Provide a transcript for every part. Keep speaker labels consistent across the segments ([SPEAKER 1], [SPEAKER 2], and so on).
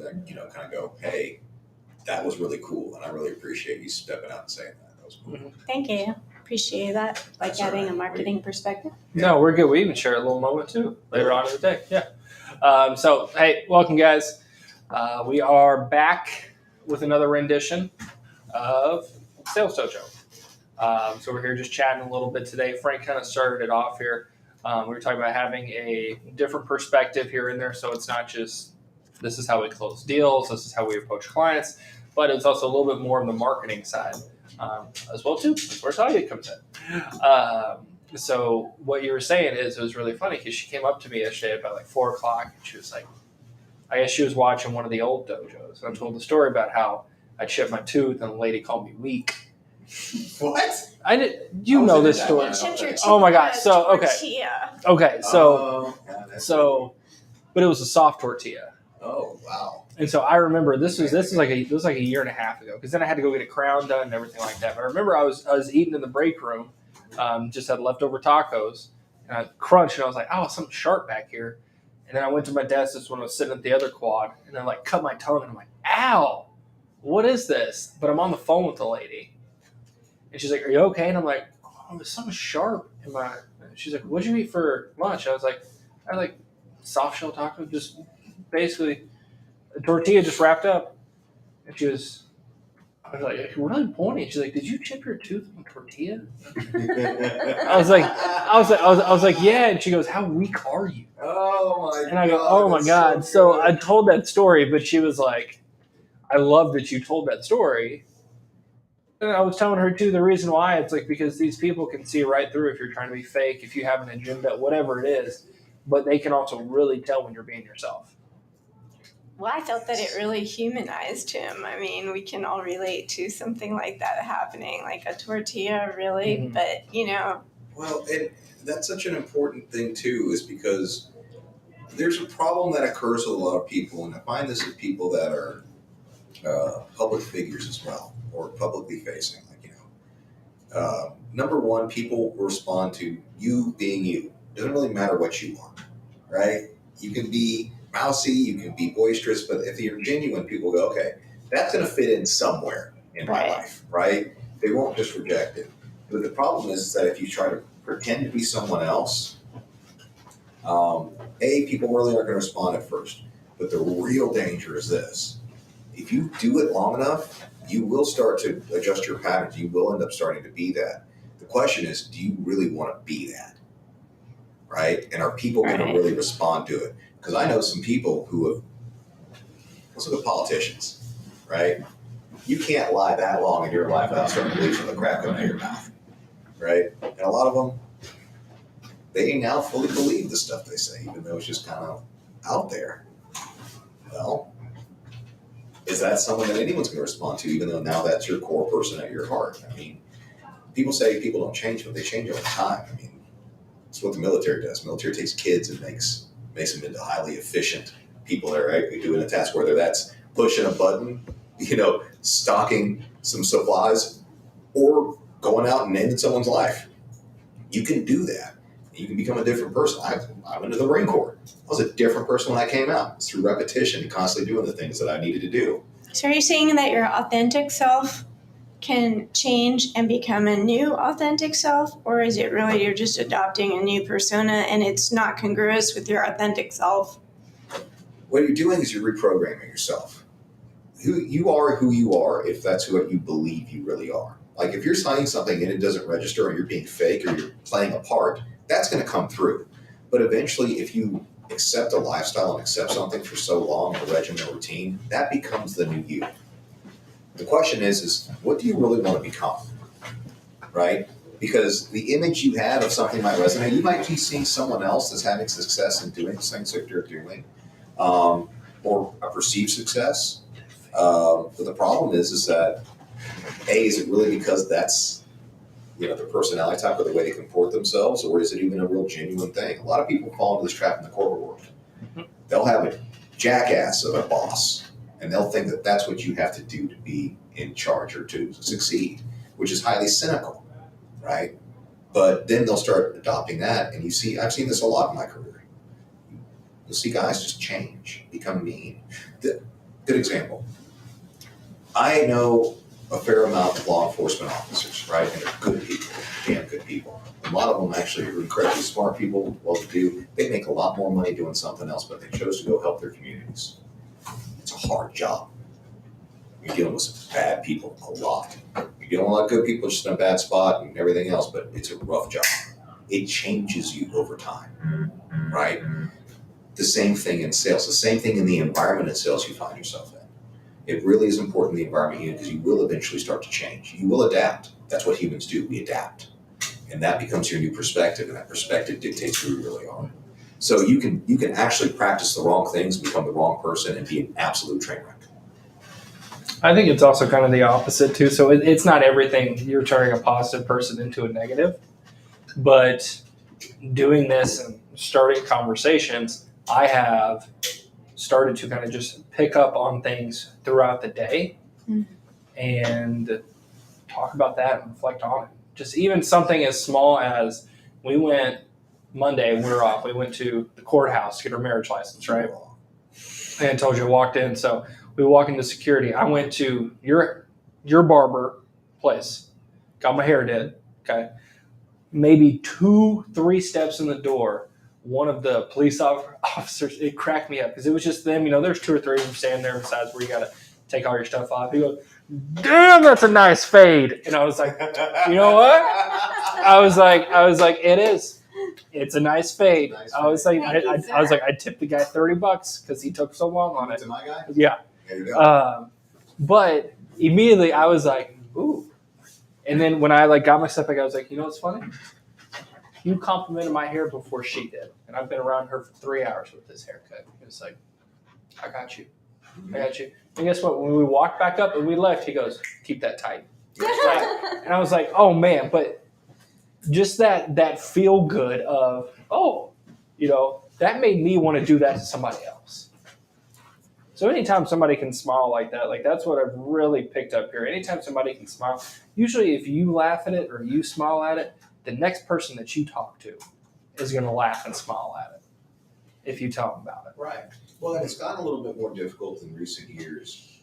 [SPEAKER 1] then, kind of go, hey, that was really cool. And I really appreciate you stepping out and saying that. That was cool.
[SPEAKER 2] Thank you. Appreciate that. Like
[SPEAKER 1] That's
[SPEAKER 2] adding
[SPEAKER 1] all right.
[SPEAKER 2] a marketing perspective.
[SPEAKER 3] No, we're good. We even share a little moment too later on in the day. Yeah. So, hey, welcome, guys. We are back with another rendition of Sales Dojo. So we're here just chatting a little bit today. Frank kind of started it off here. We were talking about having a different perspective here and there. So it's not just this is how we close deals, this is how we approach clients, but it's also a little bit more of the marketing side as well too. That's where Talia comes in. So what you were saying is it was really funny because she came up to me yesterday about like 4 o'clock and she was like, I guess she was watching one of the old dojos. And I told the story about how I chipped my tooth and the lady called me weak.
[SPEAKER 1] What?
[SPEAKER 3] I did. You know this story.
[SPEAKER 2] You chipped your
[SPEAKER 3] Oh my God. So okay. So, but it was a soft tortilla.
[SPEAKER 1] Oh wow.
[SPEAKER 3] And so I remember this was like a year and a half ago because then I had to go get a crown done and everything like that. But I remember I was eating in the break room, just had leftover tacos, and I crunched and I was like, oh, something sharp back here. And then I went to my desk. This when I was sitting at the other quad, and I like cut my tongue, and I'm like, ow, what is this? But I'm on the phone with the lady, and she's like, are you okay? And I'm like, oh, there's something sharp in my. She's like, what'd you eat for lunch? I had like soft shell taco, just basically a tortilla just wrapped up. And I was like, really pointy. She's like, did you chip your tooth on tortilla? I was like, yeah. And she goes, how weak are you?
[SPEAKER 1] Oh my God.
[SPEAKER 3] And I go, oh my God. So I told that story, but she was like, I love that you told that story. And I was telling her too, the reason why it's like, because these people can see right through if you're trying to be fake, if you have an agenda, whatever it is, but they can also really tell when you're being yourself.
[SPEAKER 2] Well, I felt that it really humanized him. I mean, we can all relate to something like that happening, like a tortilla, really. Mm-hmm. But,
[SPEAKER 1] Well, and that's such an important thing, too, is because there's a problem that occurs with a lot of people, and I find this with people that are public figures as well, or publicly facing. Number one, people respond to you being you. It doesn't really matter what you are, right? You can be mousy, you can be boisterous, but if you're genuine, people go, okay, that's going to fit in somewhere in my life, right? They won't just reject it. But the problem is that if you try to pretend to be someone else, people really aren't going to respond at first. But the real danger is this. If you do it long enough, you will start to adjust your patterns. You will end up starting to be that. The question is, do you really want to be that? Right? And are people going to really respond to it? Because I know some people who have, let's look at politicians, right? You can't lie that long in your life without starting to believe from the crap coming out of your mouth, right? And a lot of them, they now fully believe the stuff they say, even though it's just kind of out there. Well, is that someone that anyone's going to respond to, even though now that's your core person at your heart? I mean, people say people don't change, but they change over time. I mean, it's what the military does. The military takes kids and makes them into highly efficient people that are doing a task, whether that's pushing a button, stocking some supplies, or going out and ending someone's life. You can do that. You can become a different person. I went to the Marine Corps. I was a different person when I came out. It's through repetition, constantly doing the things that I needed to do.
[SPEAKER 2] So are you saying that your authentic self can change and become a new authentic self, or is it really you're just adopting a new persona and it's not congruous with your authentic self?
[SPEAKER 1] What you're doing is you're reprogramming yourself. You are who you are if that's what you believe you really are. Like if you're signing something and it doesn't register or you're being fake or you're playing a part, that's going to come through. But eventually, if you accept a lifestyle and accept something for so long, a regimen, a routine, that becomes the new you. The question is what do you really want to become, right? Because the image you have of something might resonate. You might be seeing someone else that's having success in doing the things that you're doing, or a perceived success. But the problem is that, is it really because that's, their personality type or the way they comport themselves, or is it even a real genuine thing? A lot of people fall into this trap in the corporate world. They'll have a jackass of a boss, and they'll think that that's what you have to do to be in charge or to succeed, which is highly cynical, right? But then they'll start adopting that, and I've seen this a lot in my career. You'll see guys just change, become mean. good example. I know a fair amount of law enforcement officers, right? And they're good people, damn good people. A lot of them actually are incredibly smart people, well-to-do. They make a lot more money doing something else, but they chose to go help their communities. It's a hard job. You're dealing with some bad people a lot. You're dealing with a lot of good people just in a bad spot and everything else, but it's a rough job. It changes you over time, right? The same thing in sales, the same thing in the environment in sales you find yourself in. It really is important in the environment you're in because you will eventually start to change. You will adapt. That's what humans do. We adapt. And that becomes your new perspective, and that perspective dictates who you really are. So you can actually practice the wrong things, become the wrong person, and be an absolute train wreck.
[SPEAKER 3] I think it's also kind of the opposite too. So it's not everything you're turning a positive person into a negative, but doing this and starting conversations, I have started to kind of just pick up on things throughout the day and talk about that and reflect on it. Just even something as small as we went Monday, we were off. We went to the courthouse to get our marriage license, right? And I told you I walked in. So we walk into security. I went to your barber place, got my hair did. Okay. Maybe 2-3 steps in the door, one of the police officers, it cracked me up because it was just them. You know, there's 2 or 3 of them standing there besides where you got to take all your stuff off. He goes, "Damn, that's a nice fade." And I was like, you know what? I was like, it is. It's a nice fade.
[SPEAKER 1] Nice
[SPEAKER 3] I was like,
[SPEAKER 2] fade.
[SPEAKER 3] I was like, I tipped the guy $30 because he took so long on it.
[SPEAKER 1] To my guy?
[SPEAKER 3] Yeah.
[SPEAKER 1] There you go.
[SPEAKER 3] But immediately I was like, ooh. And then when I got my stuff back, I was like, you know what's funny? You complimented my hair before she did. And I've been around her for 3 hours with this haircut. It's like, I got you. I got you. And guess what? When we walked back up and we left, he goes, keep that tight. And I was like, oh man, but just that feel good of, oh, that made me want to do that to somebody else. So anytime somebody can smile like that, that's what I've really picked up here. Anytime somebody can smile, usually if you laugh at it or you smile at it, the next person that you talk to is going to laugh and smile at it if you tell them about it.
[SPEAKER 1] Right. Well, and it's gotten a little bit more difficult in recent years,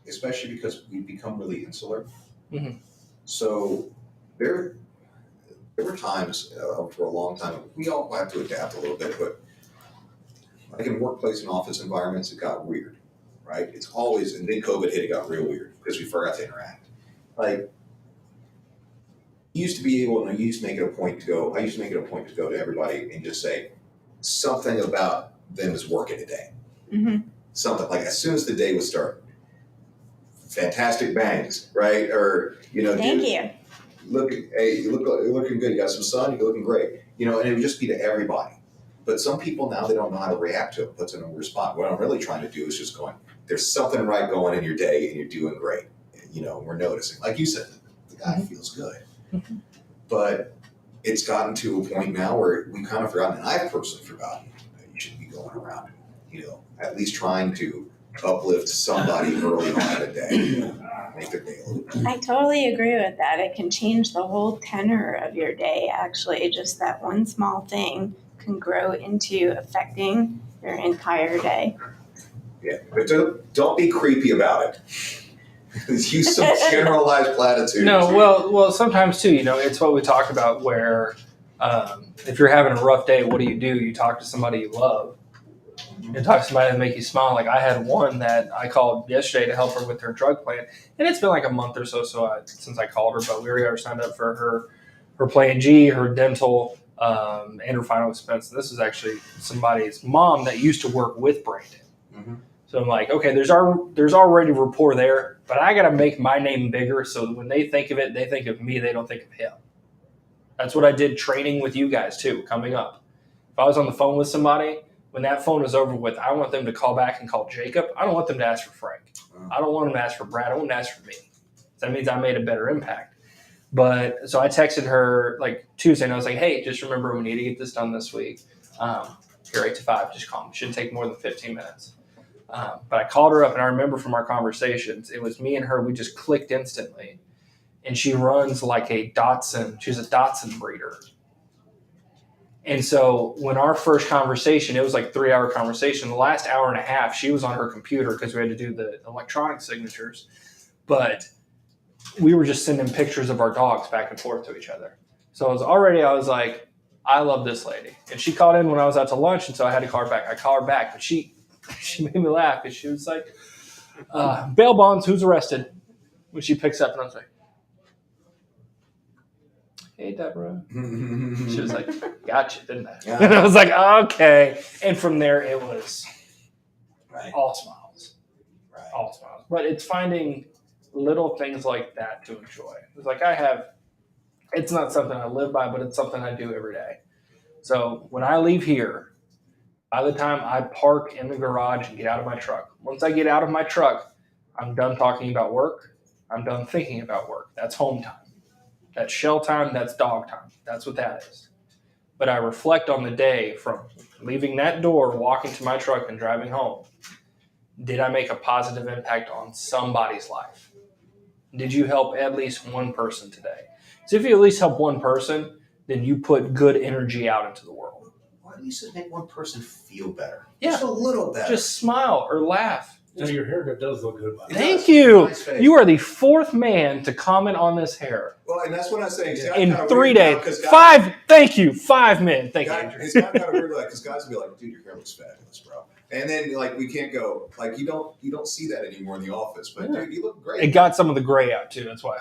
[SPEAKER 1] especially because we've become really insular.
[SPEAKER 3] Mhm.
[SPEAKER 1] So there were times for a long time, we all have to adapt a little bit, but like in workplace and office environments, it got weird, right? It's always, and then COVID hit, it got real weird because we forgot to interact. Like, you used to be able, and I used to make it a point to go to everybody and just say something about them is working today.
[SPEAKER 2] Mm-hmm.
[SPEAKER 1] Something like as soon as the day would start, fantastic bangs, right? Or,
[SPEAKER 2] Thank
[SPEAKER 1] dude,
[SPEAKER 2] you.
[SPEAKER 1] you're looking good. You got some sun, you're looking great. And it would just be to everybody. But some people now, they don't know how to react to it, puts in a weird spot. What I'm really trying to do is just going, there's something right going in your day and you're doing great. We're noticing. Like you said, the guy feels good.
[SPEAKER 3] Mm-hmm.
[SPEAKER 1] But it's gotten to a point now where we've kind of forgotten, and I've personally forgotten that you should be going around, at least trying to uplift somebody early on in the day, make their day a little better.
[SPEAKER 2] I totally agree with that. It can change the whole tenor of your day, actually. Just that one small thing can grow into affecting your entire day.
[SPEAKER 1] Yeah, but don't be creepy about it. Use some generalized platitudes.
[SPEAKER 3] No, well, sometimes too, it's what we talked about where if you're having a rough day, what do? You talk to somebody you love. You talk to somebody that make you smile. Like I had one that I called yesterday to help her with her drug plan. And it's been like a month or so since I called her, but we already got her signed up for her Plan G, her dental, and her final expense. And this is actually somebody's mom that used to work with Brandon.
[SPEAKER 1] Mm-hmm.
[SPEAKER 3] So I'm like, okay, there's already rapport there, but I got to make my name bigger so when they think of it, they think of me, they don't think of him. That's what I did training with you guys too, coming up. If I was on the phone with somebody, when that phone is over with, I want them to call back and call Jacob. I don't want them to ask for Frank. I don't want them to ask for Brad. I want them to ask for me. That means I made a better impact. But so I texted her like Tuesday and I was like, hey, just remember we need to get this done this week. You're 8 to 5, just call me. Shouldn't take more than 15 minutes. But I called her up and I remember from our conversations, it was me and her, we just clicked instantly. And she runs like a Dotson. She's a Dotson breeder. And so when our first conversation, it was like 3-hour conversation. The last hour and a half, she was on her computer because we had to do the electronic signatures. But we were just sending pictures of our dogs back and forth to each other. So I was like, I love this lady. And she called in when I was out to lunch, and so I had to call her back. I called her back, but she made me laugh because she was like, bail bonds, who's arrested? When she picks up, and I was like, hey, Deborah. She was like, gotcha, didn't I?
[SPEAKER 1] Yeah.
[SPEAKER 3] And I was like, okay. And from there, it was all smiles.
[SPEAKER 1] Right.
[SPEAKER 3] All smiles. But it's finding little things like that to enjoy. It's like it's not something I live by, but it's something I do every day. So when I leave here, by the time I park in the garage and get out of my truck, once I get out of my truck, I'm done talking about work. I'm done thinking about work. That's home time. That's shell time. That's dog time. That's what that is. But I reflect on the day from leaving that door, walking to my truck, and driving home. Did I make a positive impact on somebody's life? Did you help at least one person today? So if you at least help one person, then you put good energy out into the world.
[SPEAKER 1] Or at least make one person feel better.
[SPEAKER 3] Yeah.
[SPEAKER 1] Just a little better.
[SPEAKER 3] Just smile or laugh.
[SPEAKER 4] No, your haircut does look good. By the way.
[SPEAKER 3] Thank you.
[SPEAKER 1] Nice face.
[SPEAKER 3] You are the fourth man to comment on this hair
[SPEAKER 1] Well, and that's what I'm saying. See, I
[SPEAKER 3] in
[SPEAKER 1] kinda
[SPEAKER 3] 3
[SPEAKER 1] weird now,
[SPEAKER 3] days.
[SPEAKER 1] 'cause guys-
[SPEAKER 3] 5. Thank you. 5 men. Thank you.
[SPEAKER 1] It's kind of weird, like, because guys will be like, "Dude, your hair looks fabulous, bro." And then, like, we can't go, like, you don't see that anymore in the office. But
[SPEAKER 3] Yeah.
[SPEAKER 1] dude, you look
[SPEAKER 3] It
[SPEAKER 1] great.
[SPEAKER 3] got some of the gray out too. That's why.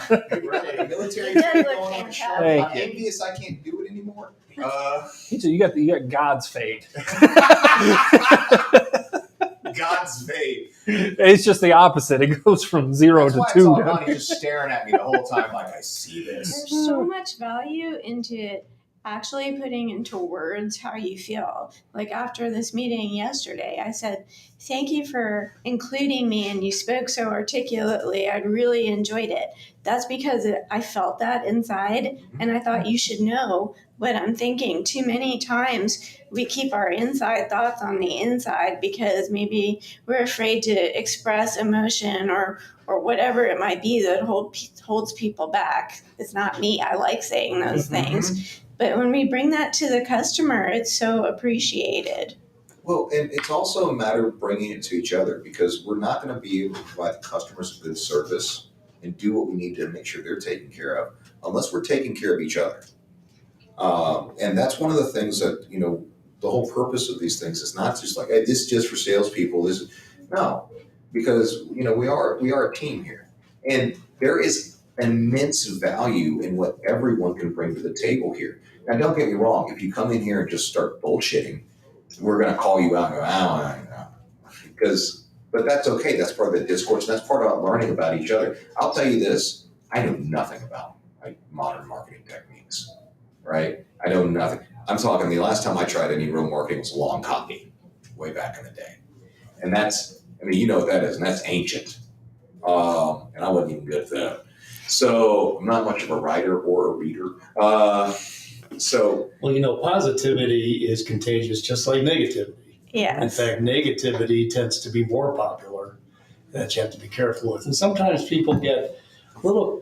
[SPEAKER 1] Right. Military
[SPEAKER 2] It does
[SPEAKER 1] training
[SPEAKER 2] look
[SPEAKER 1] going on.
[SPEAKER 2] fantastic.
[SPEAKER 3] Thank
[SPEAKER 1] I'm
[SPEAKER 3] you.
[SPEAKER 1] envious I can't do it anymore.
[SPEAKER 3] You got God's fade.
[SPEAKER 1] God's fate.
[SPEAKER 3] It's just the opposite. It goes from 0
[SPEAKER 1] That's
[SPEAKER 3] to
[SPEAKER 1] why I
[SPEAKER 3] 2.
[SPEAKER 1] saw
[SPEAKER 3] down.
[SPEAKER 1] Lonnie just staring at me the whole time, like, I see this.
[SPEAKER 2] There's so much value into actually putting into words how you feel. Like after this meeting yesterday, I said, thank you for including me, and you spoke so articulately. I really enjoyed it. That's because I felt that inside, and I thought you should know what I'm thinking. Too many times we keep our inside thoughts on the inside because maybe we're afraid to express emotion or whatever it might be that holds people back. It's not me. I like saying those things. But when we bring that to the customer, it's so appreciated.
[SPEAKER 1] Well, and it's also a matter of bringing it to each other, because we're not going to be able to provide customers a good service and do what we need to make sure they're taken care of unless we're taking care of each other. And that's one of the things that, the whole purpose of these things is not just like, hey, this is just for salespeople. No, because, we are a team here. And there is immense value in what everyone can bring to the table here. Now, don't get me wrong. If you come in here and just start bullshitting, we're going to call you out and go, but that's okay. That's part of the discourse. And that's part of learning about each other. I'll tell you this. I know nothing about modern marketing techniques, right? I know nothing. I'm talking the last time I tried any real marketing was long copy way back in the day. And you know what that is, and that's ancient. And I wasn't even good at that. So I'm not much of a writer or a reader.
[SPEAKER 4] Well, positivity is contagious, just like negativity.
[SPEAKER 2] Yeah.
[SPEAKER 4] In fact, negativity tends to be more popular, that you have to be careful with. And sometimes people get a little,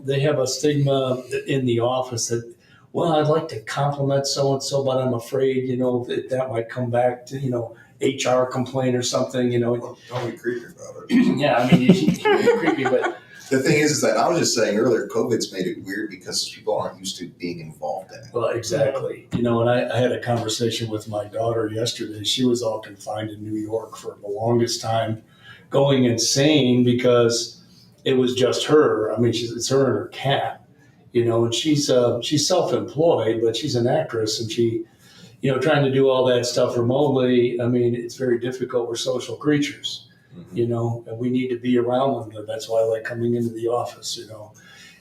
[SPEAKER 4] they have a stigma in the office that, well, I'd like to compliment so-and-so, but I'm afraid, that might come back to, HR complaint or something,
[SPEAKER 1] Well, don't be creepy about it.
[SPEAKER 4] Yeah, I mean, it's creepy, but
[SPEAKER 1] The thing is that I was just saying earlier, COVID's made it weird because people aren't used to being involved in it.
[SPEAKER 4] well, exactly. And I had a conversation with my daughter yesterday. She was all confined in New York for the longest time, going insane because it was just her. I mean, it's her and her cat, and she's self-employed, but she's an actress, and she, trying to do all that stuff remotely. I mean, it's very difficult. We're social creatures. And we need to be around them. That's why I like coming into the office,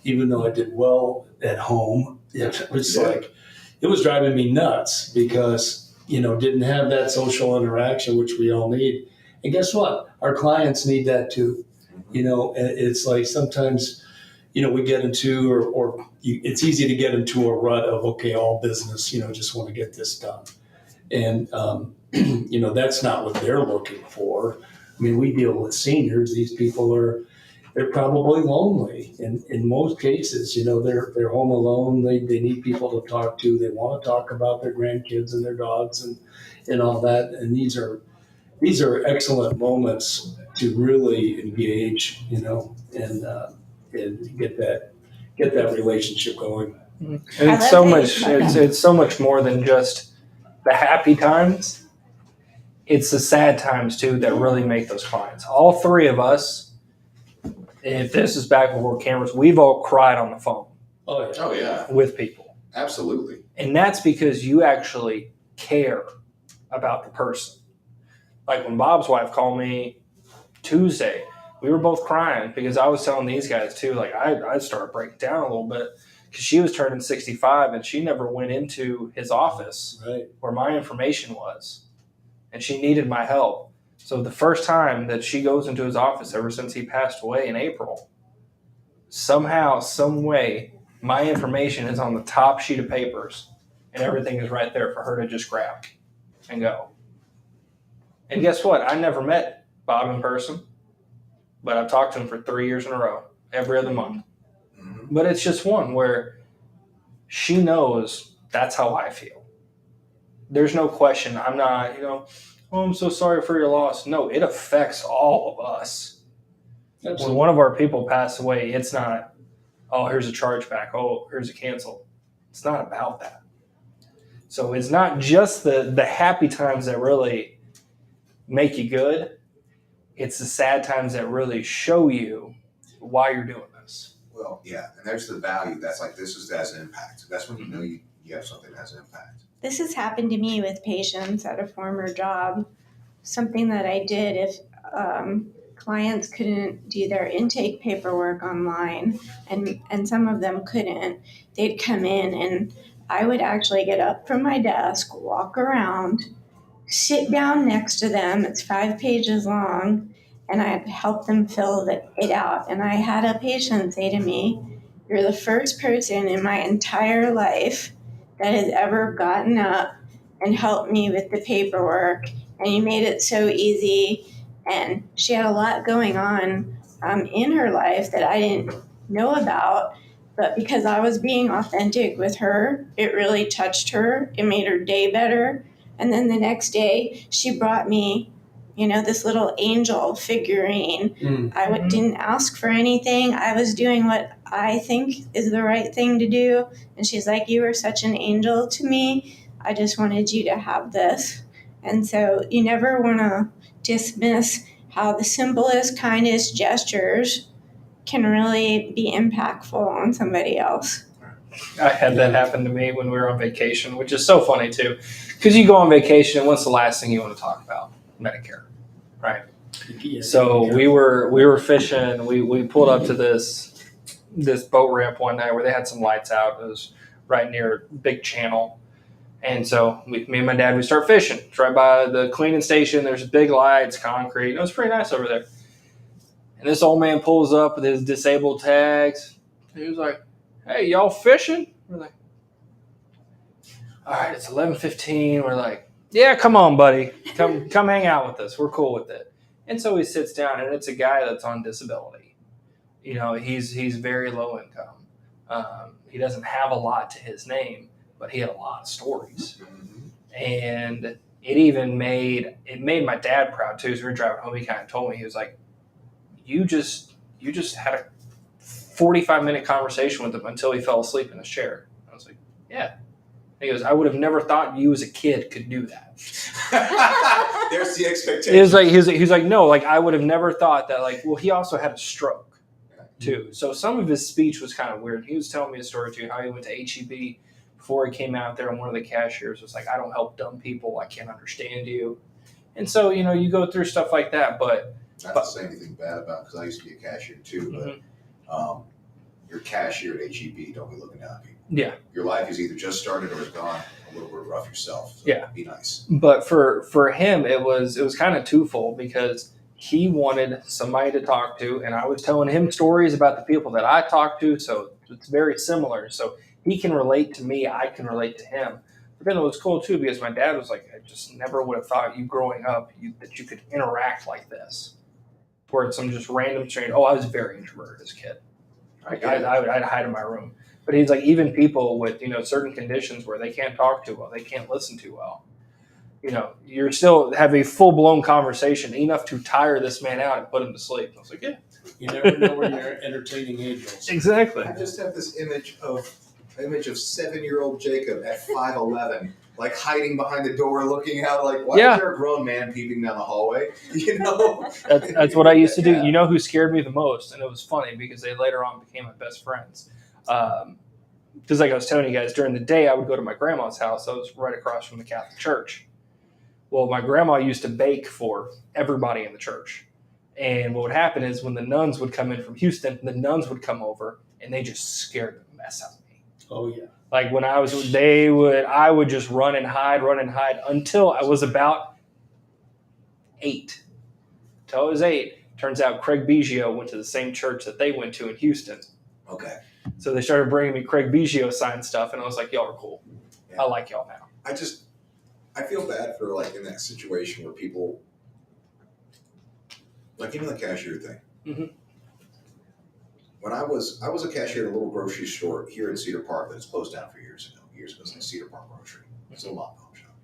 [SPEAKER 4] even though I did well at home, it was like, it was driving me nuts because, didn't have that social interaction, which we all need. And guess what? Our clients need that too. And it's like sometimes, we get into, it's easy to get into a rut of, okay, all business, just want to get this done. And, that's not what they're looking for. I mean, we deal with seniors. These people are, they're probably lonely in most cases. They're home alone. They need people to talk to. They want to talk about their grandkids and their dogs and all that. And these are excellent moments to really engage, and get that relationship going.
[SPEAKER 3] And
[SPEAKER 2] I
[SPEAKER 3] it's
[SPEAKER 2] love
[SPEAKER 3] so
[SPEAKER 2] that you
[SPEAKER 3] much.
[SPEAKER 2] said that.
[SPEAKER 3] It's so much more than just the happy times. It's the sad times too that really make those clients. All three of us, if this is back before cameras, we've all cried on the phone
[SPEAKER 4] Oh yeah.
[SPEAKER 1] Oh yeah,
[SPEAKER 3] with people,
[SPEAKER 1] absolutely.
[SPEAKER 3] and that's because you actually care about the person. Like when Bob's wife called me Tuesday, we were both crying because I was telling these guys too. Like I started breaking down a little bit because she was turning 65 and she never went into his office
[SPEAKER 4] Right.
[SPEAKER 3] where my information was, and she needed my help. So the first time that she goes into his office ever since he passed away in April, somehow, some way, my information is on the top sheet of papers and everything is right there for her to just grab and go. And guess what? I never met Bob in person, but I've talked to him for 3 years in a row, every other month.
[SPEAKER 1] Mm-hmm.
[SPEAKER 3] But it's just one where she knows that's how I feel. There's no question. I'm not, oh, I'm so sorry for your loss. No, it affects all of us. When
[SPEAKER 4] Absolutely.
[SPEAKER 3] one of our people pass away, it's not, oh, here's a chargeback. Oh, here's a cancel. It's not about that. So it's not just the happy times that really make you good. It's the sad times that really show you why you're doing this.
[SPEAKER 1] Well, yeah, and there's the value. That's like this has an impact. That's when you know you have something that has an impact.
[SPEAKER 2] This has happened to me with patients at a former job. Something that I did if clients couldn't do their intake paperwork online, and some of them couldn't, they'd come in and I would actually get up from my desk, walk around, sit down next to them. It's 5 pages long, and I'd help them fill it out. And I had a patient say to me, "You're the first person in my entire life that has ever gotten up and helped me with the paperwork, and you made it so easy." And she had a lot going on in her life that I didn't know about. But because I was being authentic with her, it really touched her. It made her day better. And then the next day, she brought me, this little angel figurine. I didn't ask for anything. I was doing what I think is the right thing to do. And she's like, "You were such an angel to me. I just wanted you to have this." And so you never want to dismiss how the simplest, kindest gestures can really be impactful on somebody else.
[SPEAKER 3] I had that happen to me when we were on vacation, which is so funny too, because you go on vacation and what's the last thing you want to talk about? Medicare, right?
[SPEAKER 4] Yeah.
[SPEAKER 3] So we were fishing. We pulled up to this boat ramp one night where they had some lights out. It was right near a big channel, and so me and my dad, we start fishing. It's right by the cleaning station. There's big lights, concrete. It was pretty nice over there. And this old man pulls up with his disabled tags. He was like, "Hey, y'all fishing?" We're like, "All right, it's 11:15." We're like, "Yeah, come on, buddy. Come hang out with us. We're cool with it." And so he sits down, and it's a guy that's on disability. He's very low income. He doesn't have a lot to his name, but he had a lot of stories. And it made my dad proud too. So we were driving home. He kind of told me, he was like, you just had a 45-minute conversation with him until he fell asleep in his chair. I was like, yeah. He goes, "I would have never thought you as a kid could do that."
[SPEAKER 1] There's the expectation.
[SPEAKER 3] He was like, no, like I would have never thought that. Like, well, he also had a stroke too, so some of his speech was kind of weird. He was telling me a story too, how he went to HEB before he came out there, and one of the cashiers was like, "I don't help dumb people. I can't understand you." And so you go through stuff like that, but.
[SPEAKER 1] Not to say anything bad about, because I used to be a cashier too, but your cashier at HEB, don't be looking down at people.
[SPEAKER 3] Yeah.
[SPEAKER 1] Your life is either just started or is gone a little bit rough yourself. So
[SPEAKER 3] Yeah.
[SPEAKER 1] Be nice.
[SPEAKER 3] But for him, it was kind of twofold, because he wanted somebody to talk to, and I was telling him stories about the people that I talked to, so it's very similar. So he can relate to me, I can relate to him. But then it was cool too, because my dad was like, "I just never would have thought you growing up that you could interact like this." where it's some just random stranger. Oh, I was very introverted as a kid. Like I'd hide in my room. But he's like, even people with, certain conditions where they can't talk too well, they can't listen too well. You're still have a full blown conversation enough to tire this man out and put him to sleep. I was like, yeah.
[SPEAKER 4] You never know when you're entertaining angels.
[SPEAKER 3] Exactly.
[SPEAKER 1] I just have this image of 7-year-old Jacob at 5'11", like hiding behind the door, looking out, like, why is there a grown man peeping down the hallway?
[SPEAKER 3] That's what I used to do.
[SPEAKER 1] Yeah.
[SPEAKER 3] You know who scared me the most, and it was funny because they later on became my best friends. Because like I was telling you guys, during the day I would go to my grandma's house. I was right across from the Catholic Church. Well, my grandma used to bake for everybody in the church. And what would happen is when the nuns would come in from Houston, the nuns would come over and they just scared the mess out of me.
[SPEAKER 4] Oh yeah.
[SPEAKER 3] Like when I would just run and hide until I was about 8. Until I was 8. Turns out Craig Biggio went to the same church that they went to in Houston.
[SPEAKER 1] Okay.
[SPEAKER 3] So they started bringing me Craig Biggio signed stuff, and I was like, y'all are cool. Yeah. I like y'all now.
[SPEAKER 1] I feel bad for like in that situation where people, like even the cashier thing.
[SPEAKER 3] Mm-hmm.
[SPEAKER 1] When I was a cashier at a little grocery store here in Cedar Park that's closed down for years ago. It was like Cedar Park Grocery. It's a little mom and pop shop.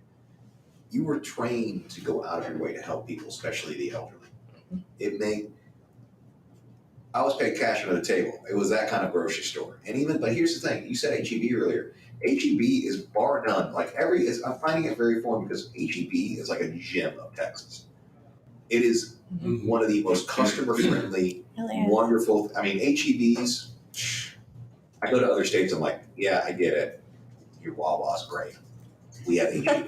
[SPEAKER 1] You were trained to go out of your way to help people, especially the elderly. I was paid cash under the table. It was that kind of grocery store. But here's the thing. You said HEB earlier. HEB is bar none. I'm finding it very foreign because HEB is like a gem of Texas. It is one of the most customer-friendly, wonderful. I mean, HEBs, I go to other states, I'm like, yeah, I get it. Your Wawa's great. We have HEB.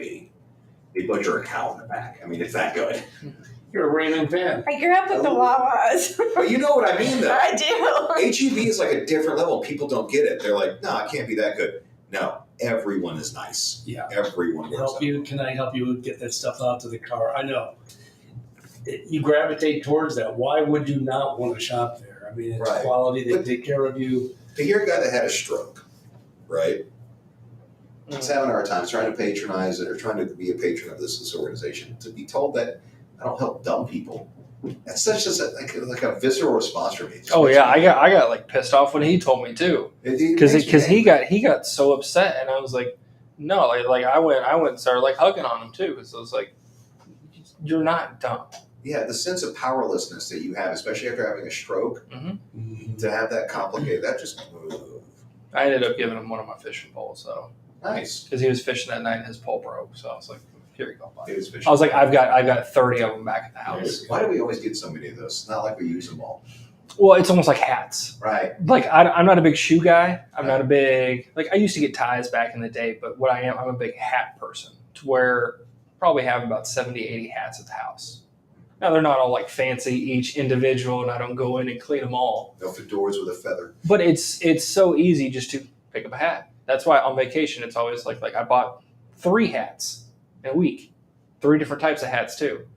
[SPEAKER 1] They butcher a cow in the back. I mean, it's that good.
[SPEAKER 4] You're a Raymond fan.
[SPEAKER 2] I grew up with the Wawas.
[SPEAKER 1] But you know what I mean, though.
[SPEAKER 2] I do.
[SPEAKER 1] HEB is like a different level. People don't get it. They're like, no, it can't be that good. No, everyone is nice.
[SPEAKER 4] Yeah.
[SPEAKER 1] Everyone works out.
[SPEAKER 4] Can I help you get that stuff out to the car? I know. You gravitate towards that. Why would you not want to shop there? I mean, it's quality. They take care of you.
[SPEAKER 1] To hear a guy that had a stroke, right? He's having a hard time trying to patronize it or trying to be a patron of this organization. To be told that I don't help dumb people. That's such like a visceral response for me.
[SPEAKER 3] Oh yeah, I got like pissed off when he told me too, because he got so upset, and I was like, no, like I went and started like hugging on him too, because I was like, you're not dumb.
[SPEAKER 1] Yeah, the sense of powerlessness that you have, especially after having a stroke, to have that complicated, that just.
[SPEAKER 3] I ended up giving him one of my fishing poles, so
[SPEAKER 1] nice,
[SPEAKER 3] because he was fishing that night and his pole broke, so I was like, here you go, buddy.
[SPEAKER 1] I
[SPEAKER 3] was like, I've got 30 of them back at the house.
[SPEAKER 1] Why do we always get so many of those? It's not like we use them all.
[SPEAKER 3] Well, it's almost like hats.
[SPEAKER 1] Right.
[SPEAKER 3] Like, I'm not a big shoe guy. I'm not a big, like, I used to get ties back in the day, but what I'm a big hat person, to where I probably have about 70, 80 hats at the house. Now, they're not all like fancy, each individual, and I don't go in and clean them all.
[SPEAKER 1] No fedoras with a feather.
[SPEAKER 3] But it's so easy just to pick up a hat. That's why on vacation, it's always like I bought 3 hats in a week. 3 different types of hats too.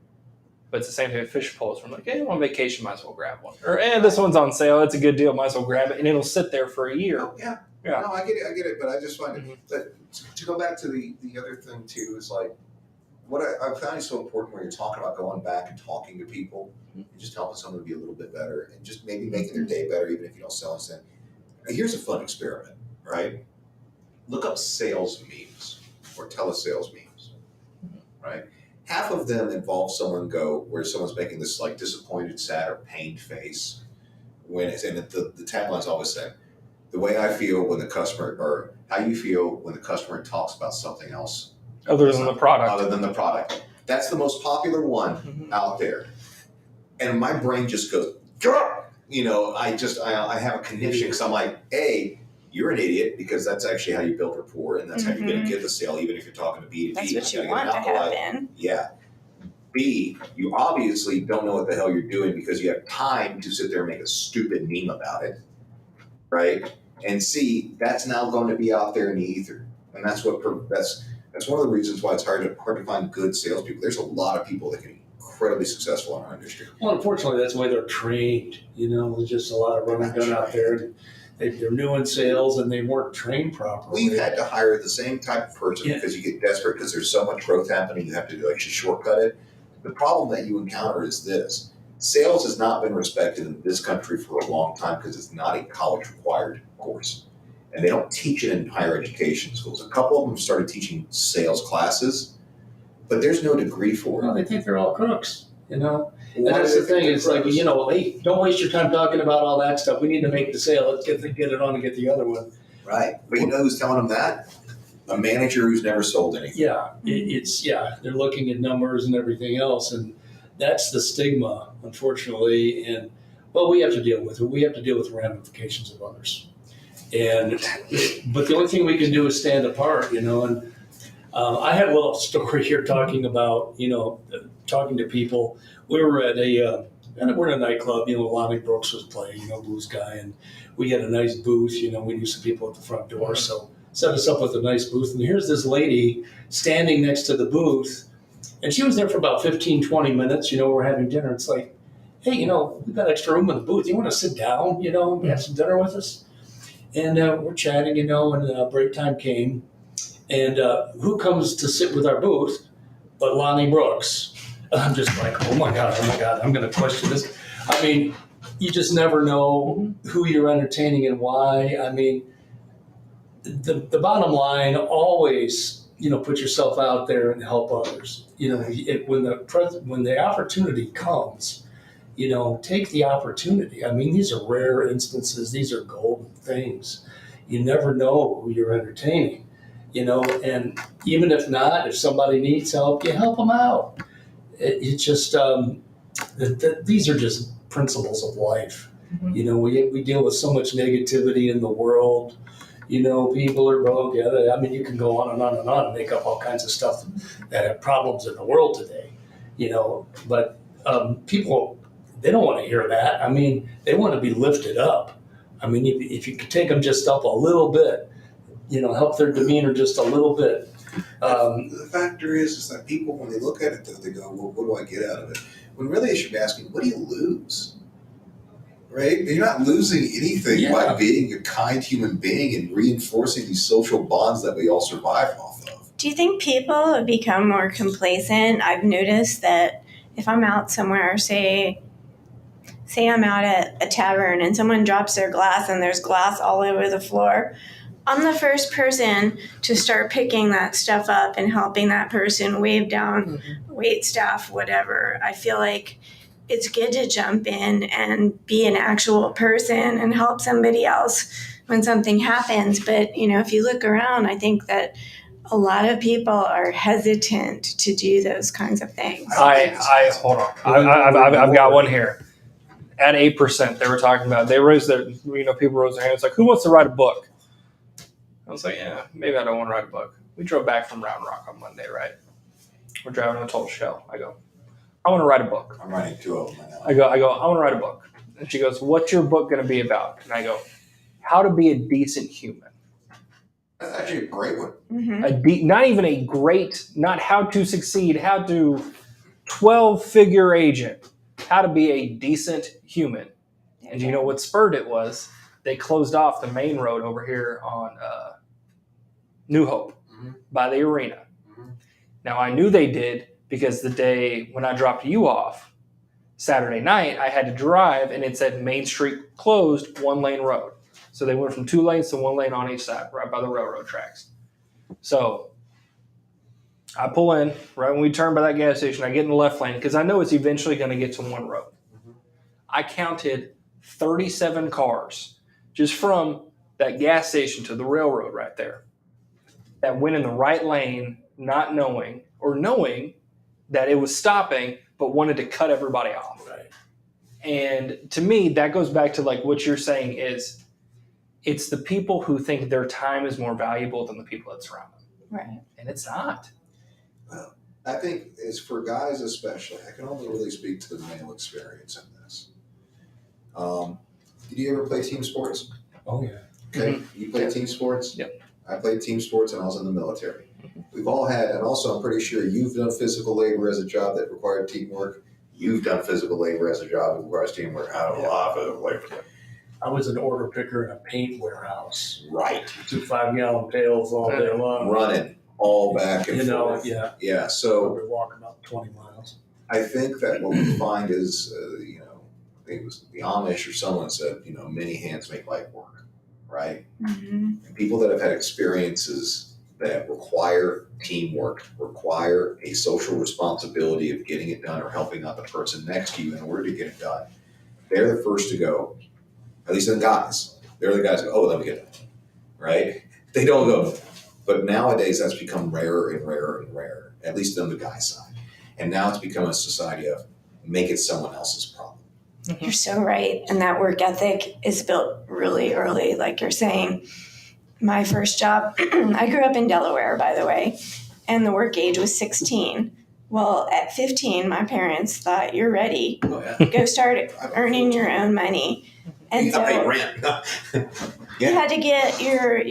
[SPEAKER 3] But it's the same thing with fish poles. I'm like, hey, I'm on vacation, might as well grab one. Or, this one's on sale, it's a good deal, might as well grab it. And it'll sit there for a year.
[SPEAKER 1] Oh, yeah. No, I get it. But I just find it. But to go back to the other thing too is like, what I find so important when you're talking about going back and talking to people, and just helping someone to be a little bit better and just maybe making their day better, even if you don't sell anything. Here's a fun experiment, right? Look up sales memes or telesales memes, right? Half of them involve someone where someone's making this like disappointed, sad, or pained face and the tagline's always saying, the way I feel when the customer, or how you feel when the customer talks about something else.
[SPEAKER 3] Other than the product.
[SPEAKER 1] That's the most popular one out there. And my brain just goes, Gah! I have a connection because I'm like, A, you're an idiot because that's actually how you build rapport and that's how you're going to get the sale, even if you're talking to B2B.
[SPEAKER 2] That's what you want to happen.
[SPEAKER 1] Yeah. B, you obviously don't know what the hell you're doing because you have time to sit there and make a stupid meme about it, right? And C, that's now going to be out there in the ether. And that's one of the reasons why it's hard to find good salespeople. There's a lot of people that can be incredibly successful in our industry.
[SPEAKER 4] Well, unfortunately, that's the way they're trained. There's just a lot of run and gun out there. They're new in sales and they weren't trained properly.
[SPEAKER 1] We've had to hire the same type of person because you get desperate because there's so much growth happening. You have to shortcut it. The problem that you encounter is this. Sales has not been respected in this country for a long time because it's not a college required course. And they don't teach it in higher education schools. A couple of them started teaching sales classes, but there's no degree for
[SPEAKER 4] Well,
[SPEAKER 1] it.
[SPEAKER 4] they think they're all crooks, you know? And
[SPEAKER 1] Why
[SPEAKER 4] that's
[SPEAKER 1] do
[SPEAKER 4] the
[SPEAKER 1] they think
[SPEAKER 4] thing,
[SPEAKER 1] they're
[SPEAKER 4] it's like,
[SPEAKER 1] crooks?
[SPEAKER 4] you know, hey, don't waste your time talking about all that stuff. We need to make the sale. Let's get it on and get the other one.
[SPEAKER 1] Right. But you know who's telling them that? A manager who's never sold anything.
[SPEAKER 4] Yeah, they're looking at numbers and everything else, and that's the stigma, unfortunately. And well, we have to deal with it. We have to deal with the ramifications of others. But the only thing we can do is stand apart, you know. And I had a little story here talking about, you know, talking to people. We were at we're in a nightclub, you know, Lonnie Brooks was playing, you know, blues guy, and we had a nice booth, you know, we knew some people at the front door, so set us up with a nice booth. And here's this lady standing next to the booth, and she was there for about 15, 20 minutes, you know, we're having dinner. It's like, hey, you know, we've got extra room in the booth. You want to sit down, you know, and have some dinner with us? And we're chatting, you know, and break time came. And who comes to sit with our booth but Lonnie Brooks? I'm just like, oh my God, I'm going to question this. I mean, you just never know who you're entertaining and why. I mean, the bottom line, always, you know, put yourself out there and help others. You know, when the opportunity comes, you know, take the opportunity. I mean, these are rare instances. These are golden things. You never know who you're entertaining, you know, and even if not, if somebody needs help, you help them out. It's just, these are just principles of life. Mm-hmm. You know, we deal with so much negativity in the world. You know, people are broke. Yeah, I mean, you can go on and on and on and make up all kinds of stuff that have problems in the world today, you know, but people, they don't want to hear that. I mean, they want to be lifted up. I mean, if you could take them just up a little bit, you know, help their demeanor just a little bit.
[SPEAKER 1] The factor is that people, when they look at it, they go, well, what do I get out of it? When really they should be asking, what do you lose? Right? You're not losing anything by being a kind human being and reinforcing these social bonds that we all survive off of.
[SPEAKER 2] Do you think people have become more complacent? I've noticed that if I'm out somewhere, say I'm out at a tavern and someone drops their glass and there's glass all over the floor, I'm the first person to start picking that stuff up and helping that person wave down wait staff, whatever. I feel like it's good to jump in and be an actual person and help somebody else when something happens. But, you know, if you look around, I think that a lot of people are hesitant to do those kinds of things.
[SPEAKER 3] Hold on. I've got one here. At 8%, they were talking about, they raised their, you know, people rose their hands like, who wants to write a book? I was like, yeah, maybe I don't want to write a book. We drove back from Round Rock on Monday, right? We're driving on Total Shell. I go, I want to write a book.
[SPEAKER 1] I'm writing 2 of them right now.
[SPEAKER 3] I go, I want to write a book. And she goes, what's your book going to be about? And I go, how to be a decent human.
[SPEAKER 1] That's actually a great one.
[SPEAKER 2] Mm-hmm.
[SPEAKER 3] Not even a great, not how to succeed, how to 12-figure agent, how to be a decent human. And you know what spurred it was they closed off the main road over here on New Hope by the arena. Now, I knew they did because the day when I dropped you off, Saturday night, I had to drive and it said Main Street closed, 1-lane road. So they went from 2 lanes to 1 lane on each side, right by the railroad tracks. So I pull in, right when we turn by that gas station, I get in the left lane because I know it's eventually going to get to one road. I counted 37 cars just from that gas station to the railroad right there that went in the right lane, not knowing or knowing that it was stopping, but wanted to cut everybody off.
[SPEAKER 4] Right.
[SPEAKER 3] And to me, that goes back to like what you're saying is it's the people who think their time is more valuable than the people that surround them.
[SPEAKER 2] Right.
[SPEAKER 3] And it's not.
[SPEAKER 1] Well, I think as for guys especially, I can only really speak to the male experience in this. Did you ever play team sports?
[SPEAKER 4] Oh, yeah.
[SPEAKER 1] Okay. You played team sports?
[SPEAKER 3] Yep.
[SPEAKER 1] I played team sports and I was in the military. We've all had, and also I'm pretty sure you've done physical labor as a job that required teamwork. You've done physical labor as a job that requires teamwork. I don't know a lot of physical labor.
[SPEAKER 4] I was an order picker in a paint warehouse.
[SPEAKER 1] Right.
[SPEAKER 4] 2 5-gallon pails all day long.
[SPEAKER 1] Running all back and
[SPEAKER 4] You know,
[SPEAKER 1] forth.
[SPEAKER 4] yeah.
[SPEAKER 1] Yeah.
[SPEAKER 4] So
[SPEAKER 1] So
[SPEAKER 4] we're walking about 20 miles.
[SPEAKER 1] I think that what we find is, I think it was the Amish or someone said, many hands make light work, right?
[SPEAKER 2] Mm-hmm.
[SPEAKER 1] And people that have had experiences that require teamwork, require a social responsibility of getting it done or helping out the person next to you in order to get it done, they're the first to go, at least the guys. They're the guys who go, oh, let me get it done, right? They don't go. But nowadays, that's become rarer and rarer and rarer, at least on the guy side. And now it's become a society of make it someone else's problem.
[SPEAKER 2] You're so right. And that work ethic is built really early, like you're saying. My first job, I grew up in Delaware, by the way, and the work age was 16. Well, at 15, my parents thought, you're ready.
[SPEAKER 1] Oh, yeah.
[SPEAKER 2] Go start earning your own money. And
[SPEAKER 1] You
[SPEAKER 2] so
[SPEAKER 1] gotta pay rent.
[SPEAKER 2] you had to get your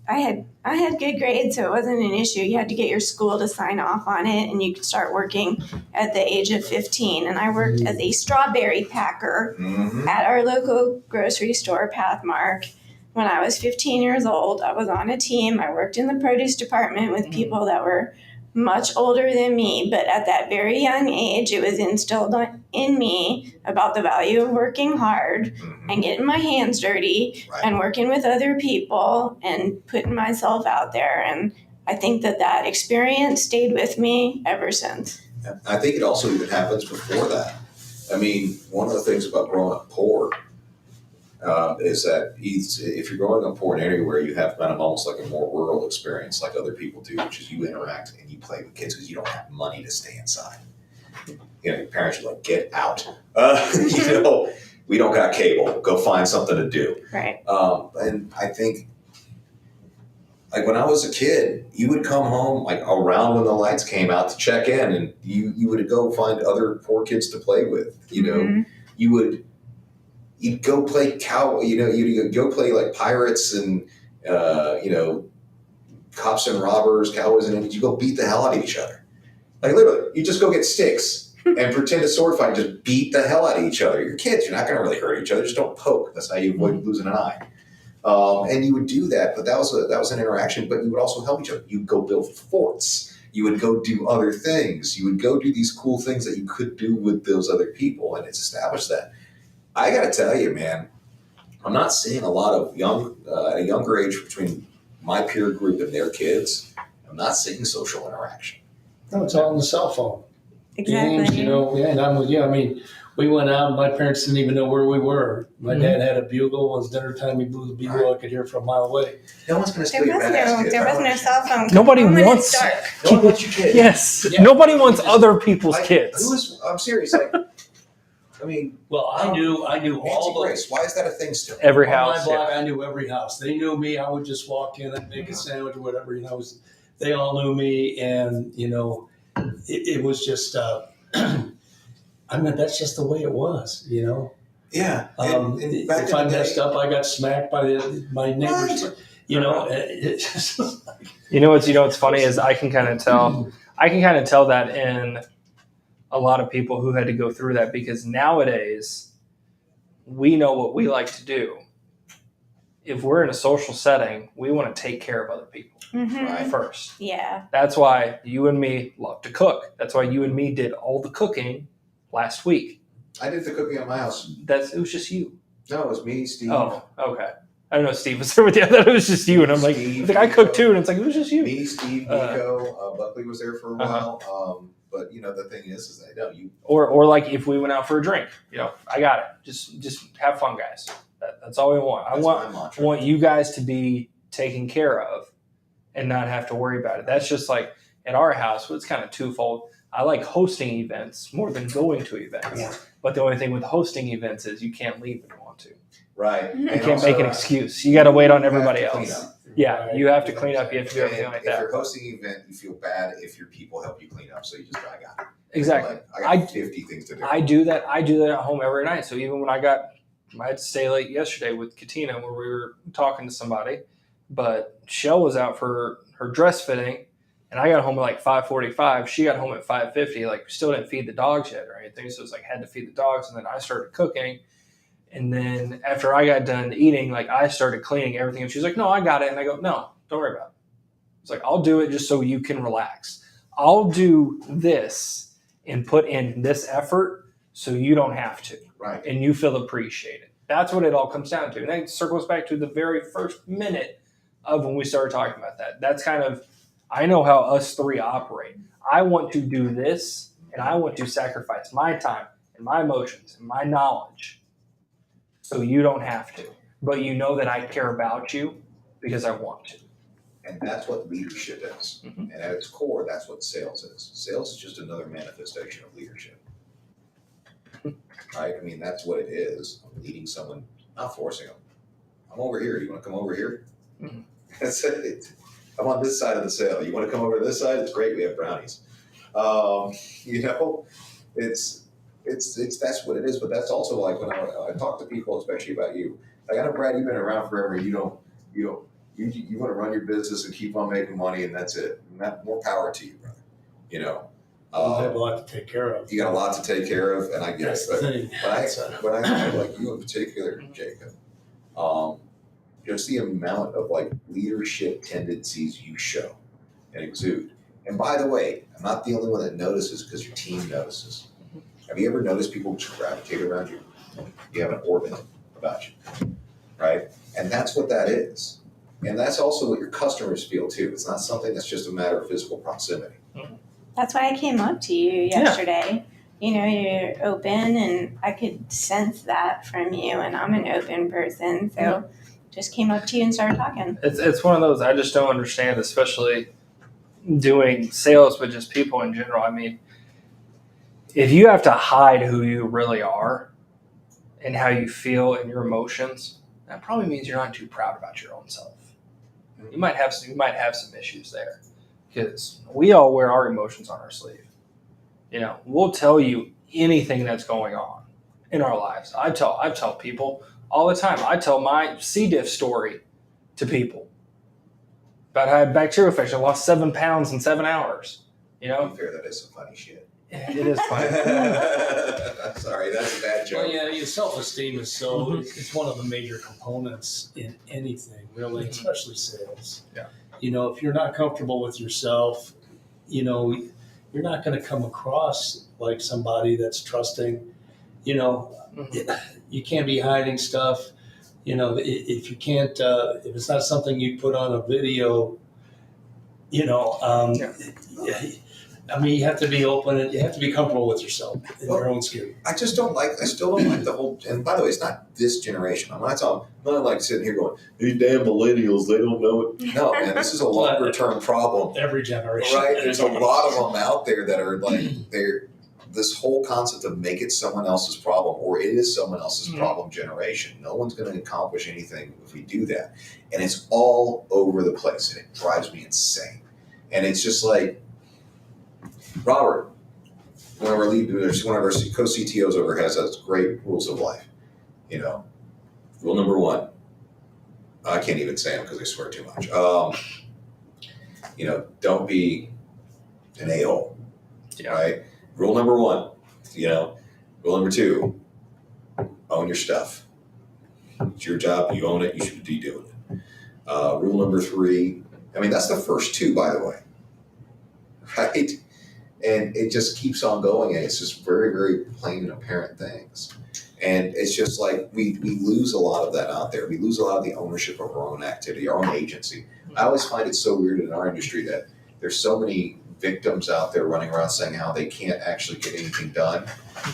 [SPEAKER 2] I had good grades, so it wasn't an issue. You had to get your school to sign off on it, and you could start working at the age of 15. And I worked as a strawberry packer
[SPEAKER 1] Mm-hmm.
[SPEAKER 2] at our local grocery store, Pathmark. When I was 15 years old, I was on a team. I worked in the produce department with people that were much older than me, but at that very young age, it was instilled in me about the value of working hard
[SPEAKER 1] Mm-hmm.
[SPEAKER 2] and getting my hands dirty
[SPEAKER 1] Right.
[SPEAKER 2] and working with other people and putting myself out there. And I think that experience stayed with me ever since.
[SPEAKER 1] Yeah. I think it also even happens before that. I mean, one of the things about growing up poor is that if you're growing up poor anywhere, you have kind of almost like a more rural experience like other people do, which is you interact and you play with kids because you don't have money to stay inside. Your parents are like, get out. We don't got cable. Go find something to do.
[SPEAKER 2] Right.
[SPEAKER 1] And I think, like when I was a kid, you would come home like around when the lights came out to check in, and you would go find other poor kids to play with.
[SPEAKER 2] Mm-hmm.
[SPEAKER 1] You'd go play you'd go play like pirates and cops and robbers, cowboys, and you go beat the hell out of each other. Like literally, you just go get sticks and pretend to sword fight, and just beat the hell out of each other. You're kids, you're not going to really hurt each other. Just don't poke. That's how you avoid losing an eye. And you would do that, but that was an interaction. But you would also help each other. You'd go build forts. You would go do other things. You would go do these cool things that you could do with those other people, and it's established that. I got to tell you, man, I'm not seeing a lot of at a younger age between my peer group and their kids. I'm not seeing social interaction.
[SPEAKER 4] No, it's all on the cell phone.
[SPEAKER 2] Exactly.
[SPEAKER 4] Games, and I'm with you. I mean, we went out, my parents didn't even know where we were. My dad had a bugle. It was dinner time. He blew the bugle. I could hear from a mile away.
[SPEAKER 1] No one's going to steal your badass kids.
[SPEAKER 2] There was no cell phone.
[SPEAKER 3] Nobody
[SPEAKER 2] Home when
[SPEAKER 3] wants-
[SPEAKER 2] it's dark.
[SPEAKER 1] No one wants your kids.
[SPEAKER 3] Yes.
[SPEAKER 4] Yeah.
[SPEAKER 3] Nobody wants other people's kids.
[SPEAKER 1] I'm serious. Like, I mean,
[SPEAKER 4] Well, I knew
[SPEAKER 1] Nancy
[SPEAKER 4] all the
[SPEAKER 1] Grace. Why is that a thing still?
[SPEAKER 3] Every
[SPEAKER 4] on
[SPEAKER 3] house.
[SPEAKER 4] my block. I knew every house. They knew me. I would just walk in and make a sandwich or whatever. They all knew me, and it was just. I mean, that's just the way it was.
[SPEAKER 1] Yeah. And back
[SPEAKER 4] If
[SPEAKER 1] in
[SPEAKER 4] I
[SPEAKER 1] the
[SPEAKER 4] messed
[SPEAKER 1] day-
[SPEAKER 4] up, I got smacked by my neighbors.
[SPEAKER 1] Right.
[SPEAKER 4] It's just like,
[SPEAKER 3] What's funny is I can kind of tell that in a lot of people who had to go through that, because nowadays we know what we like to do. If we're in a social setting, we want to take care of other people
[SPEAKER 2] Mm-hmm.
[SPEAKER 1] Right.
[SPEAKER 3] first.
[SPEAKER 2] Yeah.
[SPEAKER 3] That's why you and me love to cook. That's why you and me did all the cooking last week.
[SPEAKER 1] I did the cooking at my house.
[SPEAKER 3] It was just you.
[SPEAKER 1] No, it was me, Steve.
[SPEAKER 3] Oh, okay. I don't know. Steve was there with you. I thought it was just you, and I'm like,
[SPEAKER 1] Steve,
[SPEAKER 3] I cooked too, and it's like it was just you.
[SPEAKER 1] Me, Steve, Nico, Buckley was there for a
[SPEAKER 3] Uh-huh.
[SPEAKER 1] while. But the thing is that no, you.
[SPEAKER 3] Or like if we went out for a drink, I got it. Just have fun, guys. That's all we want. I
[SPEAKER 1] That's
[SPEAKER 3] want
[SPEAKER 1] my mantra.
[SPEAKER 3] you guys to be taken care of and not have to worry about it. That's just like at our house. It's kind of twofold. I like hosting events more than going to events.
[SPEAKER 1] Yeah.
[SPEAKER 3] But the only thing with hosting events is you can't leave if you want to.
[SPEAKER 1] Right.
[SPEAKER 2] You
[SPEAKER 3] You
[SPEAKER 1] And
[SPEAKER 3] can't
[SPEAKER 1] also,
[SPEAKER 3] make an excuse. You got to wait on
[SPEAKER 1] you have
[SPEAKER 3] everybody
[SPEAKER 1] to clean
[SPEAKER 3] else.
[SPEAKER 1] up.
[SPEAKER 3] Yeah, you have to clean up. You have to do everything
[SPEAKER 1] And
[SPEAKER 3] like
[SPEAKER 1] if
[SPEAKER 3] that.
[SPEAKER 1] you're hosting an event, you feel bad if your people help you clean up. So you just I got it.
[SPEAKER 3] Exactly.
[SPEAKER 1] Like, I got 50 things to do.
[SPEAKER 3] I do that. I do that at home every night. So even when I had to stay late yesterday with Katina where we were talking to somebody, but Shell was out for her dress fitting, and I got home at like 5:45. She got home at 5:50. Like, we still didn't feed the dogs yet or anything. So it's like had to feed the dogs, and then I started cooking. And then after I got done eating, like I started cleaning everything. And she's like, "No, I got it." And I go, "No, don't worry about it." It's like, I'll do it just so you can relax. I'll do this and put in this effort so you don't have to,
[SPEAKER 1] Right.
[SPEAKER 3] and you feel appreciated. That's what it all comes down to. And that circles back to the very first minute of when we started talking about that. That's kind of, I know how us three operate. I want to do this, and I want to sacrifice my time and my emotions and my knowledge so you don't have to. But you know that I care about you because I want to.
[SPEAKER 1] And that's what leadership is.
[SPEAKER 3] Mhm.
[SPEAKER 1] And at its core, that's what sales is. Sales is just another manifestation of leadership. Right? I mean, that's what it is. I'm leading someone, not forcing them. I'm over here. You want to come over here?
[SPEAKER 3] Mhm.
[SPEAKER 1] That's it. I'm on this side of the sale. You want to come over to this side? It's great. We have brownies. You know, it's that's what it is. But that's also like when I talk to people, especially about you. Like, I know, Brad, you've been around forever. You want to run your business and keep on making money, and that's it. And that, more power to you, brother. You know,
[SPEAKER 4] I have a lot to take care of.
[SPEAKER 1] you got a lot to take care of, and I get
[SPEAKER 4] That's
[SPEAKER 1] it.
[SPEAKER 4] the thing.
[SPEAKER 1] But I like you in particular, Jacob. Just the amount of like leadership tendencies you show and exude. And by the way, I'm not the only one that notices because your team notices. Have you ever noticed people just gravitate around you? You have an orbit about you, right? And that's what that is. And that's also what your customers feel too. It's not something that's just a matter of physical proximity.
[SPEAKER 2] That's why I came up to you yesterday. You know, you're open, and I could sense that from you, and I'm an open person. So just came up to you and started talking.
[SPEAKER 3] It's one of those I just don't understand, especially doing sales, but just people in general. I mean, if you have to hide who you really are and how you feel and your emotions, that probably means you're not too proud about your own self. You might have some issues there, because we all wear our emotions on our sleeve. You know, we'll tell you anything that's going on in our lives. I tell people all the time. I tell my C. diff story to people about how I had bacterial infection. I lost 7 pounds in 7 hours. You
[SPEAKER 1] To
[SPEAKER 3] know,
[SPEAKER 1] be fair, that is some funny shit.
[SPEAKER 3] it is funny.
[SPEAKER 1] I'm sorry, that's a bad joke.
[SPEAKER 4] Well, yeah, your self-esteem is so,
[SPEAKER 3] Mhm.
[SPEAKER 4] it's one of the major components in anything, really,
[SPEAKER 3] Mhm.
[SPEAKER 4] especially sales.
[SPEAKER 3] Yeah.
[SPEAKER 4] You know, if you're not comfortable with yourself, you know, you're not going to come across like somebody that's trusting. You know, you can't be hiding stuff. You know, if you can't, if it's not something you put on a video, you know, I mean, you have to be open and you have to be comfortable with yourself in your own skin.
[SPEAKER 1] I still don't like the whole, and by the way, it's not this generation. I'm not like sitting here going, these damn millennials, they don't know it. No, man, this is a longer term problem.
[SPEAKER 4] Every generation.
[SPEAKER 1] Right? There's a lot of them out there that are like, this whole concept of make it someone else's problem, or it is someone else's problem generation. No one's going to accomplish anything if we do that. And it's all over the place, and it drives me insane. And it's just like, Robert, one of our co-CTOs over has those great rules of life. You know, rule number 1, I can't even say them because I swear too much. You know, don't be an a-hole, right? Rule number 1, you know. Rule number 2, own your stuff. It's your job. You own it. You should be doing it. Rule number 3, I mean, that's the first 2, by the way, right? And it just keeps on going, and it's just very, very plain and apparent things. And it's just like we lose a lot of that out there. We lose a lot of the ownership of our own activity, our own agency. I always find it so weird in our industry that there's so many victims out there running around saying how they can't actually get anything done,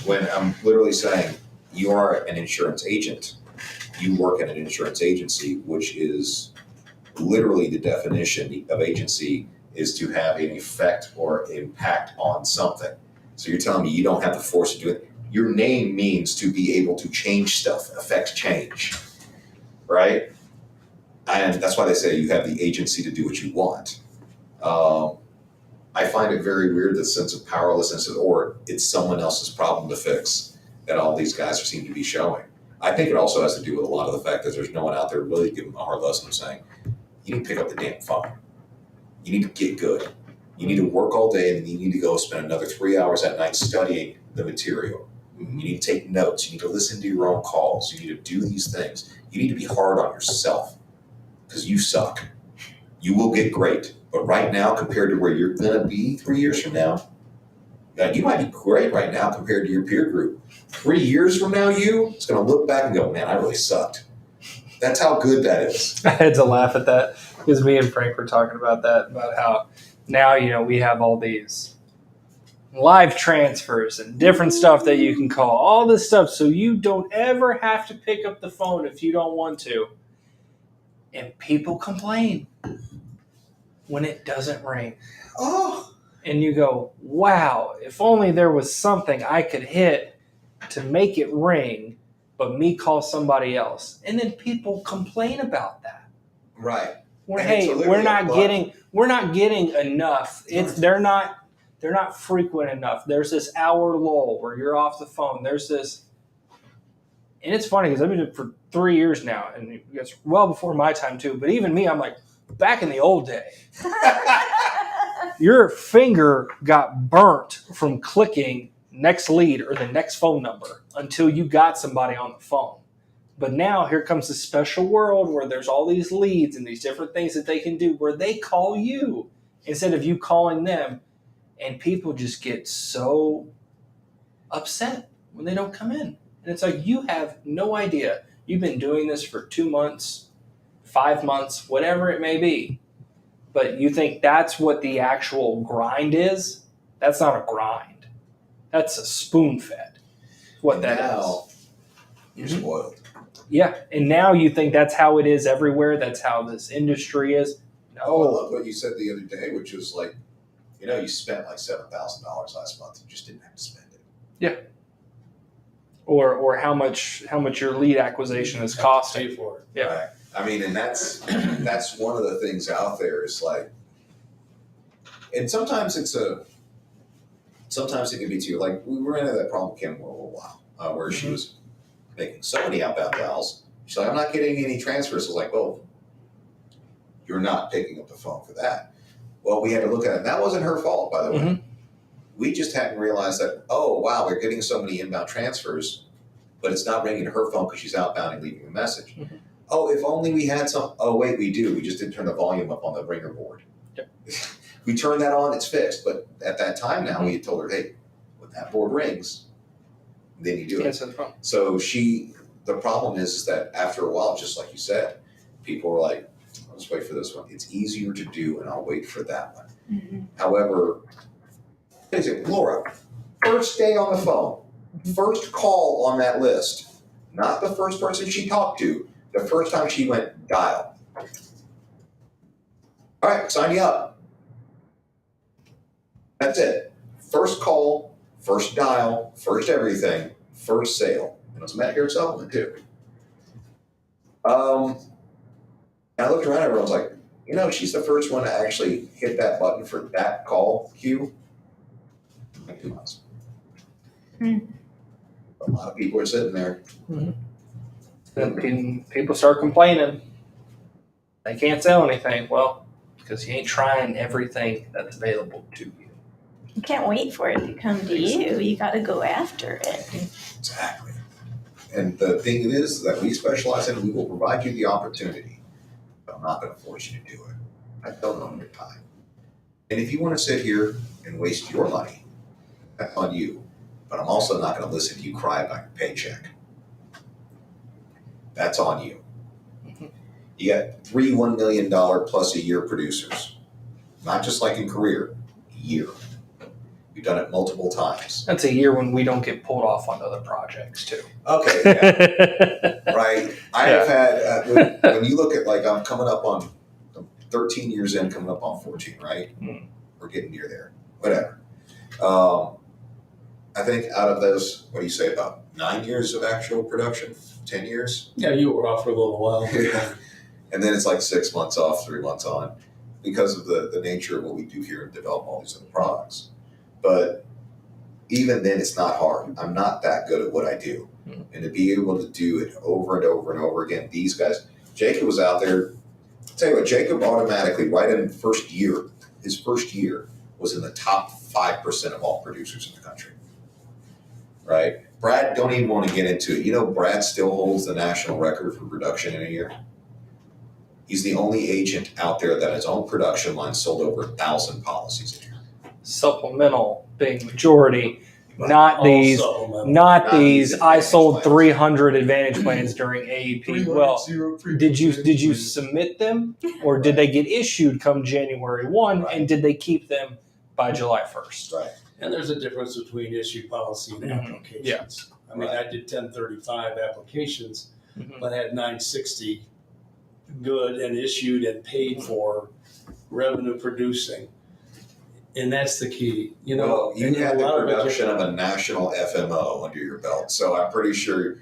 [SPEAKER 1] when I'm literally saying you are an insurance agent. You work at an insurance agency, which is literally the definition of agency, is to have an effect or impact on something. So you're telling me you don't have the force to do it. Your name means to be able to change stuff, affect change, right? And that's why they say you have the agency to do what you want. I find it very weird, the sense of powerlessness, or it's someone else's problem to fix, that all these guys seem to be showing. I think it also has to do with a lot of the fact that there's no one out there really giving them a hard lesson of saying, you need to pick up the damn phone. You need to get good. You need to work all day, and you need to go spend another 3 hours at night studying the material. You need to take notes. You need to listen to your own calls. You need to do these things. You need to be hard on yourself, because you suck. You will get great. But right now, compared to where you're going to be 3 years from now, Now, you might be great right now compared to your peer group. 3 years from now, it's going to look back and go, man, I really sucked. That's how good that is.
[SPEAKER 3] I had to laugh at that because me and Frank were talking about that, about how now, we have all these live transfers and different stuff that you can call, all this stuff, so you don't ever have to pick up the phone if you don't want to. And people complain when it doesn't ring.
[SPEAKER 1] Oh,
[SPEAKER 3] And you go, wow, if only there was something I could hit to make it ring, but me call somebody else. And then people complain about that.
[SPEAKER 1] right.
[SPEAKER 3] We're,
[SPEAKER 1] And it's
[SPEAKER 3] hey,
[SPEAKER 1] literally
[SPEAKER 3] we're not getting enough. They're not frequent enough. There's this hour lull where you're off the phone. There's this, and it's funny because I've been doing it for 3 years now, and it's well before my time too. But even me, I'm like, back in the old day, your finger got burnt from clicking next lead or the next phone number until you got somebody on the phone. But now here comes this special world where there's all these leads and these different things that they can do where they call you instead of you calling them. And people just get so upset when they don't come in. And it's like, you have no idea. You've been doing this for 2 months, 5 months, whatever it may be. But you think that's what the actual grind is? That's not a grind. That's a spoon fed. What that is.
[SPEAKER 1] You're spoiled.
[SPEAKER 3] Yeah. And now you think that's how it is everywhere. That's how this industry is.
[SPEAKER 1] No. I love what you said the other day, which was like, you spent like $7,000 last month. You just didn't have to spend it.
[SPEAKER 3] Yeah. Or how much your lead acquisition is costing.
[SPEAKER 4] Pay for it.
[SPEAKER 3] Yeah.
[SPEAKER 1] Right. I mean, and that's one of the things out there is like, and sometimes it can be too, like we ran into that problem with Kim for a little while, where she was making so many outbound dials. She's like, I'm not getting any transfers. I was like, well, you're not picking up the phone for that. Well, we had to look at it. That wasn't her fault, by the way.
[SPEAKER 3] Mhm.
[SPEAKER 1] We just hadn't realized that, oh, wow, we're getting so many inbound transfers, but it's not ringing to her phone because she's outbound and leaving a message.
[SPEAKER 3] Mhm.
[SPEAKER 1] Oh, if only we had some. Oh, wait, we do. We just didn't turn the volume up on the ringer board.
[SPEAKER 3] Yep.
[SPEAKER 1] We turn that on, it's fixed. But at that time now, we had told her, hey, when that board rings, then you do it.
[SPEAKER 3] Answer the phone.
[SPEAKER 1] So the problem is that after a while, just like you said, people were like, I'll just wait for this one. It's easier to do, and I'll wait for that one.
[SPEAKER 2] Mm-hmm.
[SPEAKER 1] However, Laura, first day on the phone, first call on that list, not the first person she talked to, the first time she went dial. All right, sign you up. That's it. First call, first dial, first everything, first sale. And it was Medicare supplement too. I looked around, everyone's like, she's the first one to actually hit that button for that call queue. Like 2 months.
[SPEAKER 2] Hmm.
[SPEAKER 1] A lot of people are sitting there.
[SPEAKER 3] Then people start complaining. They can't sell anything. Well, because you ain't trying everything that's available to you.
[SPEAKER 2] You can't wait for it to come to you. You got to go after it.
[SPEAKER 1] Exactly. And the thing is that we specialize in, we will provide you the opportunity, but I'm not going to force you to do it. I don't own your time. And if you want to sit here and waste your money, that's on you. But I'm also not going to listen to you cry about your paycheck. That's on you. You got 3 $1 million plus a year producers. Not just like in career, a year. You've done it multiple times.
[SPEAKER 3] That's a year when we don't get pulled off on other projects too.
[SPEAKER 1] Okay, yeah. Right. I have had, when you look at, like, I'm 13 years in, coming up on 14, right?
[SPEAKER 3] Mm.
[SPEAKER 1] We're getting near there. Whatever. I think out of those, what do you say, about 9 years of actual production? 10 years?
[SPEAKER 4] Yeah, you were off for a little while.
[SPEAKER 1] Yeah. And then it's like 6 months off, 3 months on, because of the nature of what we do here and develop all these other products. But even then, it's not hard. I'm not that good at what I do.
[SPEAKER 3] Mm.
[SPEAKER 1] And to be able to do it over and over and over again, these guys, Jacob was out there. I'll tell you what, Jacob automatically, right in his first year, was in the top 5% of all producers in the country. Right? Brad, don't even want to get into it. Brad still holds the national record for production in a year. He's the only agent out there that his own production line sold over 1,000 policies a year.
[SPEAKER 3] Supplemental being majority, not these.
[SPEAKER 4] Also,
[SPEAKER 3] Not these.
[SPEAKER 1] these
[SPEAKER 3] I
[SPEAKER 1] Advantage
[SPEAKER 3] sold
[SPEAKER 1] plans.
[SPEAKER 3] 300 Advantage plans during AEP. Well, did you submit them, or did they get issued come January 1,
[SPEAKER 1] Right.
[SPEAKER 3] and did they keep them by July 1st?
[SPEAKER 1] Right.
[SPEAKER 4] And there's a difference between issued policy and
[SPEAKER 3] Mhm.
[SPEAKER 4] applications. I mean,
[SPEAKER 1] Right.
[SPEAKER 4] I did 1035 applications,
[SPEAKER 3] Mhm.
[SPEAKER 4] but had 960 good and issued and paid for revenue producing. And that's the key, you know.
[SPEAKER 1] Well, you
[SPEAKER 4] and
[SPEAKER 1] had
[SPEAKER 4] a
[SPEAKER 1] the
[SPEAKER 4] lot of it
[SPEAKER 1] production of a national FMO under your belt, so I'm pretty sure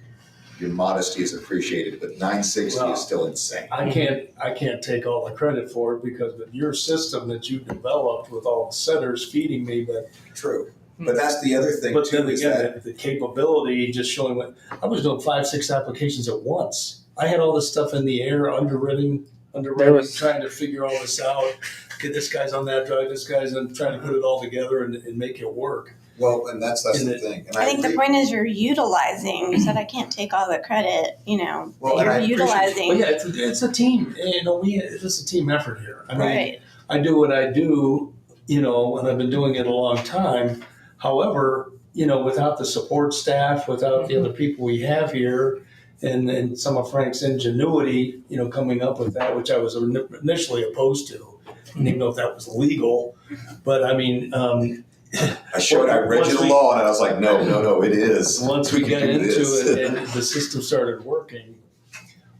[SPEAKER 1] your modesty is appreciated, but 960
[SPEAKER 4] Well,
[SPEAKER 1] is still insane.
[SPEAKER 4] I can't take all the credit for it because of your system that you developed with all the setters feeding me, but
[SPEAKER 1] True. But that's the other thing
[SPEAKER 4] but
[SPEAKER 1] too,
[SPEAKER 4] then
[SPEAKER 1] is
[SPEAKER 4] again,
[SPEAKER 1] that
[SPEAKER 4] the capability just showing what I was doing 5-6 applications at once. I had all this stuff in the air, underwriting, trying to figure all this out. Get this guy's on that drug, this guy's on trying to put it all together and make it work.
[SPEAKER 1] well, and that's
[SPEAKER 4] And
[SPEAKER 1] the
[SPEAKER 4] it-
[SPEAKER 1] thing. And
[SPEAKER 2] I think the
[SPEAKER 1] agree.
[SPEAKER 2] point is you're utilizing. You said I can't take all the credit,
[SPEAKER 1] Well, and I
[SPEAKER 2] you're
[SPEAKER 1] appreciate-
[SPEAKER 2] utilizing.
[SPEAKER 4] But yeah, it's a team. You know, it's a team effort here. I mean,
[SPEAKER 2] Right.
[SPEAKER 4] I do what I do, and I've been doing it a long time. However, without the support staff, without the other people we have here, and some of Frank's ingenuity, coming up with that, which I was initially opposed to. I didn't even know if that was legal, but I mean,
[SPEAKER 1] I read
[SPEAKER 4] once
[SPEAKER 1] you the
[SPEAKER 4] we-
[SPEAKER 1] law, and I was like, no, it is.
[SPEAKER 4] once we
[SPEAKER 1] can
[SPEAKER 4] got
[SPEAKER 1] do
[SPEAKER 4] into
[SPEAKER 1] this.
[SPEAKER 4] it and the system started working,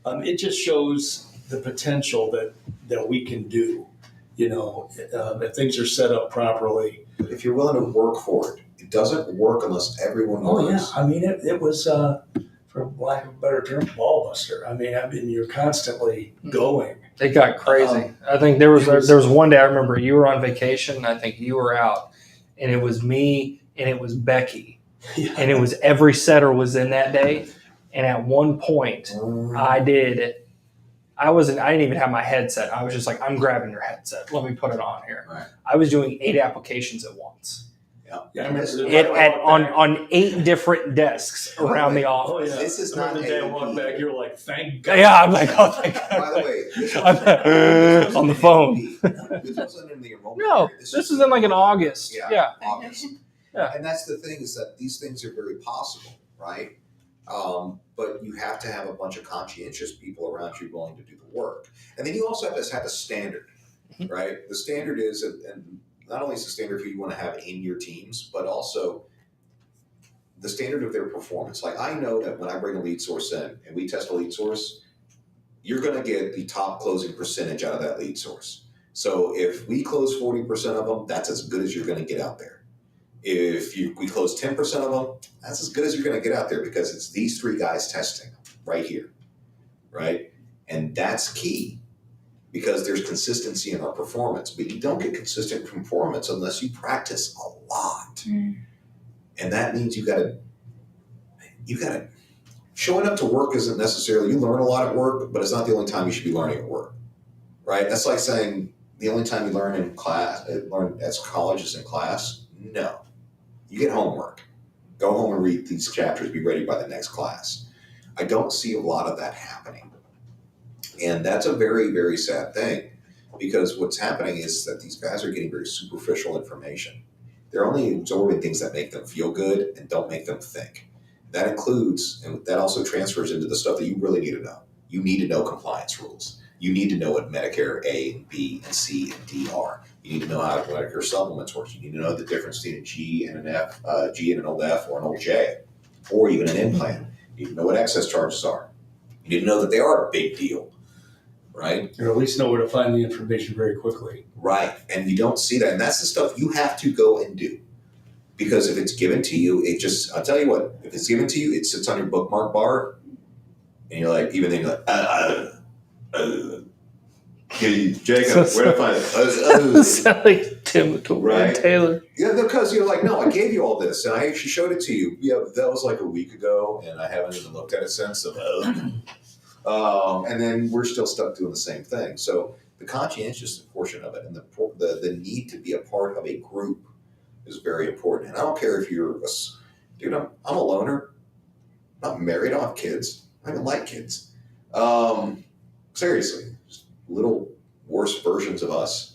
[SPEAKER 4] it just shows the potential that we can do. If things are set up properly.
[SPEAKER 1] If you're willing to work for it, it doesn't work unless everyone
[SPEAKER 4] Oh yeah,
[SPEAKER 1] works.
[SPEAKER 4] I mean it was, for lack of a better term, ball buster. I mean you're constantly going.
[SPEAKER 3] It got crazy. I think there was one day I remember you were on vacation. I think you were out, and it was me and it was Becky, and it was every setter was in that day. And at one point, I didn't even have my headset. I was just like, I'm grabbing your headset. Let me put it on here.
[SPEAKER 1] Right.
[SPEAKER 3] I was doing 8 applications at once.
[SPEAKER 4] Yeah, I remember the
[SPEAKER 3] It
[SPEAKER 4] day I walked back.
[SPEAKER 3] on 8 different desks around the
[SPEAKER 4] Oh
[SPEAKER 3] office.
[SPEAKER 4] yeah,
[SPEAKER 1] This is
[SPEAKER 4] I remember
[SPEAKER 1] not
[SPEAKER 4] the day I
[SPEAKER 1] AEP.
[SPEAKER 4] walked back. You're like, thank God.
[SPEAKER 3] Yeah, I'm like, oh thank
[SPEAKER 1] By
[SPEAKER 3] God.
[SPEAKER 1] the way, this
[SPEAKER 3] On the phone.
[SPEAKER 1] This wasn't in the enrollment
[SPEAKER 3] No,
[SPEAKER 1] period.
[SPEAKER 3] this is in like in August. Yeah.
[SPEAKER 1] August.
[SPEAKER 3] Yeah.
[SPEAKER 1] And that's the thing, is that these things are very possible, right? But you have to have a bunch of conscientious people around you willing to do the work. And then you also have to have a standard, right? The standard is, and not only is the standard who you want to have in your teams, but also the standard of their performance. Like, I know that when I bring a lead source in and we test a lead source, you're going to get the top closing percentage out of that lead source. So if we close 40% of them, that's as good as you're going to get out there. If we close 10% of them, that's as good as you're going to get out there, because it's these 3 guys testing right here, right? And that's key, because there's consistency in our performance, but you don't get consistent performance unless you practice a lot.
[SPEAKER 2] Mm.
[SPEAKER 1] And that means you gotta, showing up to work isn't necessarily, you learn a lot at work, but it's not the only time you should be learning at work, right? That's like saying the only time you learn in class, learn at college is in class. No. You get homework. Go home and read these chapters, be ready by the next class. I don't see a lot of that happening. And that's a very, very sad thing, because what's happening is that these guys are getting very superficial information. They're only absorbing things that make them feel good and don't make them think. That includes, and that also transfers into the stuff that you really need to know. You need to know compliance rules. You need to know what Medicare A and B and C and D are. You need to know how Medicare supplements work. You need to know the difference between a G and an F, G and an old F or an old J, or even an M plan. You need to know what excess charges are. You need to know that they are a big deal, right?
[SPEAKER 4] Or at least know where to find the information very quickly.
[SPEAKER 1] Right, and you don't see that, and that's the stuff you have to go and do. Because if it's given to you, I'll tell you what, if it's given to you, it sits on your bookmark bar, and you're like, even then you're like, Jacob, where to find it?
[SPEAKER 3] Sound like Tim
[SPEAKER 1] Right.
[SPEAKER 3] Taylor.
[SPEAKER 1] Yeah, because you're like, no, I gave you all this, and I actually showed it to you. Yeah, that was like a week ago, and I haven't even looked at it since. So, and then we're still stuck doing the same thing. So the conscientious portion of it, and the need to be a part of a group, is very important. And I don't care if you're dude, I'm a loner. I'm not married. I don't have kids. I don't like kids. Seriously, just little worse versions of us.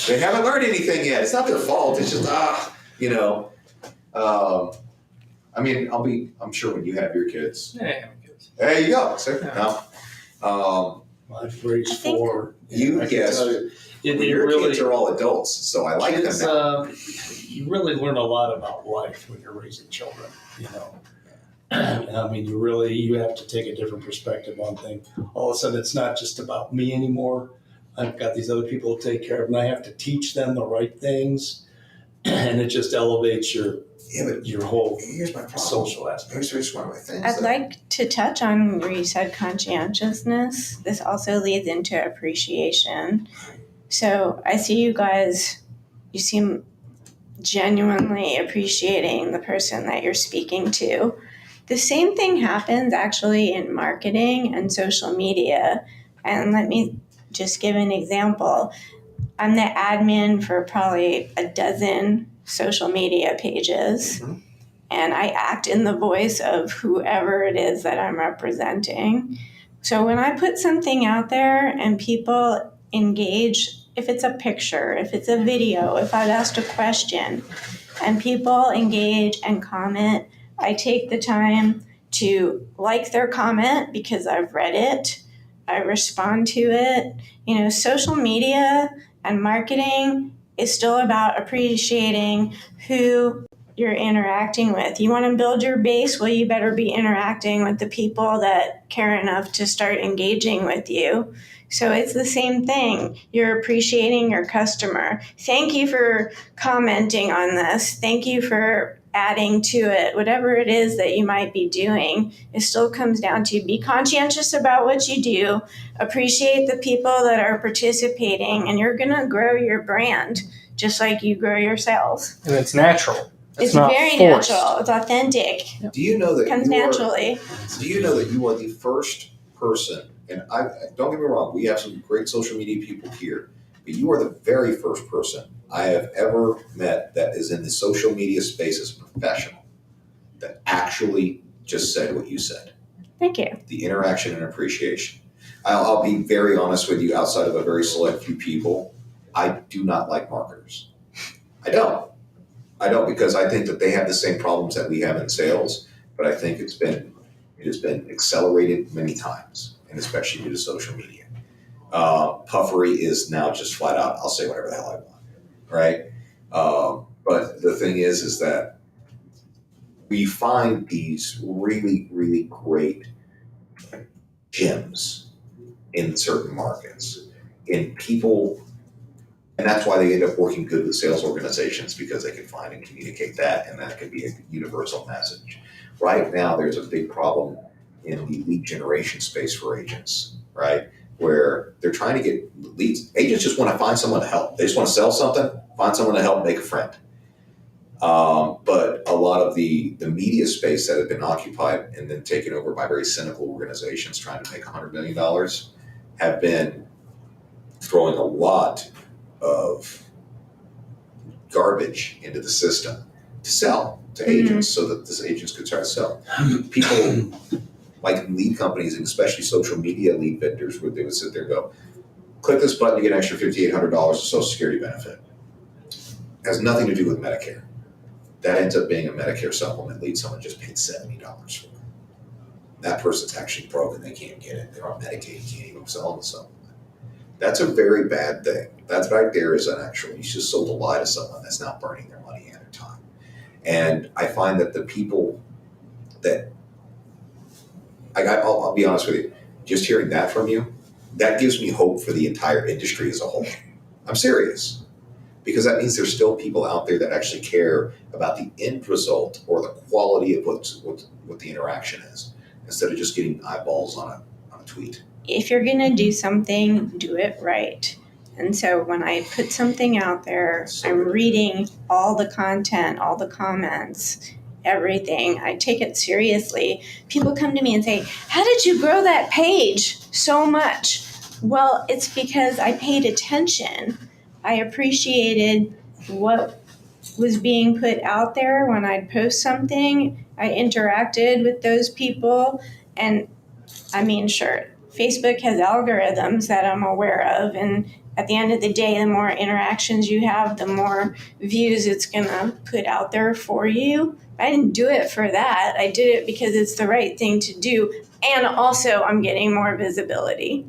[SPEAKER 1] They haven't learned anything yet. It's not their fault. It's just you know. I mean, I'm sure when you have your kids.
[SPEAKER 3] Yeah.
[SPEAKER 1] There you go. So,
[SPEAKER 3] Yeah.
[SPEAKER 4] I've raised
[SPEAKER 2] I think-
[SPEAKER 4] 4.
[SPEAKER 1] You
[SPEAKER 4] I can
[SPEAKER 1] guess.
[SPEAKER 4] tell you,
[SPEAKER 1] your kids are all adults, so I like them
[SPEAKER 4] kids,
[SPEAKER 1] now.
[SPEAKER 4] you really learn a lot about life when you're raising children, you know. I mean, you have to take a different perspective on things. All of a sudden, it's not just about me anymore. I've got these other people to take care of, and I have to teach them the right things, and it just elevates your whole
[SPEAKER 1] Here's my problem.
[SPEAKER 4] social aspect.
[SPEAKER 1] Here's one of my things.
[SPEAKER 2] I'd like to touch on where you said conscientiousness. This also leads into appreciation. So I see you guys, you seem genuinely appreciating the person that you're speaking to. The same thing happens actually in marketing and social media. And let me just give an example. I'm the admin for probably a dozen social media pages.
[SPEAKER 1] Mhm.
[SPEAKER 2] And I act in the voice of whoever it is that I'm representing. So when I put something out there and people engage, if it's a picture, if it's a video, if I've asked a question, and people engage and comment, I take the time to like their comment because I've read it. I respond to it. You know, social media and marketing is still about appreciating who you're interacting with. You want to build your base? Well, you better be interacting with the people that care enough to start engaging with you. So it's the same thing. You're appreciating your customer. Thank you for commenting on this. Thank you for adding to it. Whatever it is that you might be doing, it still comes down to be conscientious about what you do, appreciate the people that are participating, and you're going to grow your brand just like you grow your sales.
[SPEAKER 3] And it's natural.
[SPEAKER 2] It's
[SPEAKER 3] not
[SPEAKER 2] very
[SPEAKER 3] forced.
[SPEAKER 2] natural. It's authentic.
[SPEAKER 1] Do you know that
[SPEAKER 2] It comes naturally.
[SPEAKER 1] Do you know that you are the first person? And I don't get me wrong, we have some great social media people here, but you are the very first person I have ever met that is in the social media space as a professional that actually just said what you said.
[SPEAKER 2] Thank you.
[SPEAKER 1] The interaction and appreciation. I'll be very honest with you. Outside of a very select few people, I do not like marketers. I don't because I think that they have the same problems that we have in sales, but I think it has been accelerated many times, and especially due to social media. Puffery is now just flat out, I'll say whatever the hell I want, right? But the thing is that we find these really, really great gems in certain markets, in people. And that's why they end up working good with sales organizations, because they can find and communicate that, and that could be a universal message. Right now, there's a big problem in the lead generation space for agents, right? Where they're trying to get leads. Agents just want to find someone to help. They just want to sell something, find someone to help, make a friend. But a lot of the media space that had been occupied and then taken over by very cynical organizations trying to make $100 million have been throwing a lot of garbage into the system to sell to agents, so that these agents could try to sell. People like lead companies, and especially social media lead vendors, where they would sit there and go, click this button to get an extra $5,800 of Social Security benefit. It has nothing to do with Medicare. That ends up being a Medicare supplement lead someone just paid $70 for. That person's actually broken, they can't get it. They're on Medicaid, you can't even sell them the supplement. That's a very bad thing. That's right there is you just sold a lie to someone that's not burning their money and their time. And I find that the people that, I'll be honest with you, just hearing that from you, that gives me hope for the entire industry as a whole. I'm serious. Because that means there's still people out there that actually care about the end result or the quality of what the interaction is, instead of just getting eyeballs on a tweet.
[SPEAKER 2] If you're going to do something, do it right. And so when I put something out there, I'm reading all the content, all the comments, everything. I take it seriously. People come to me and say, how did you grow that page so much? Well, it's because I paid attention. I appreciated what was being put out there when I'd post something. I interacted with those people. And I mean, sure, Facebook has algorithms that I'm aware of, and at the end of the day, the more interactions you have, the more views it's going to put out there for you. I didn't do it for that. I did it because it's the right thing to do. And also, I'm getting more visibility.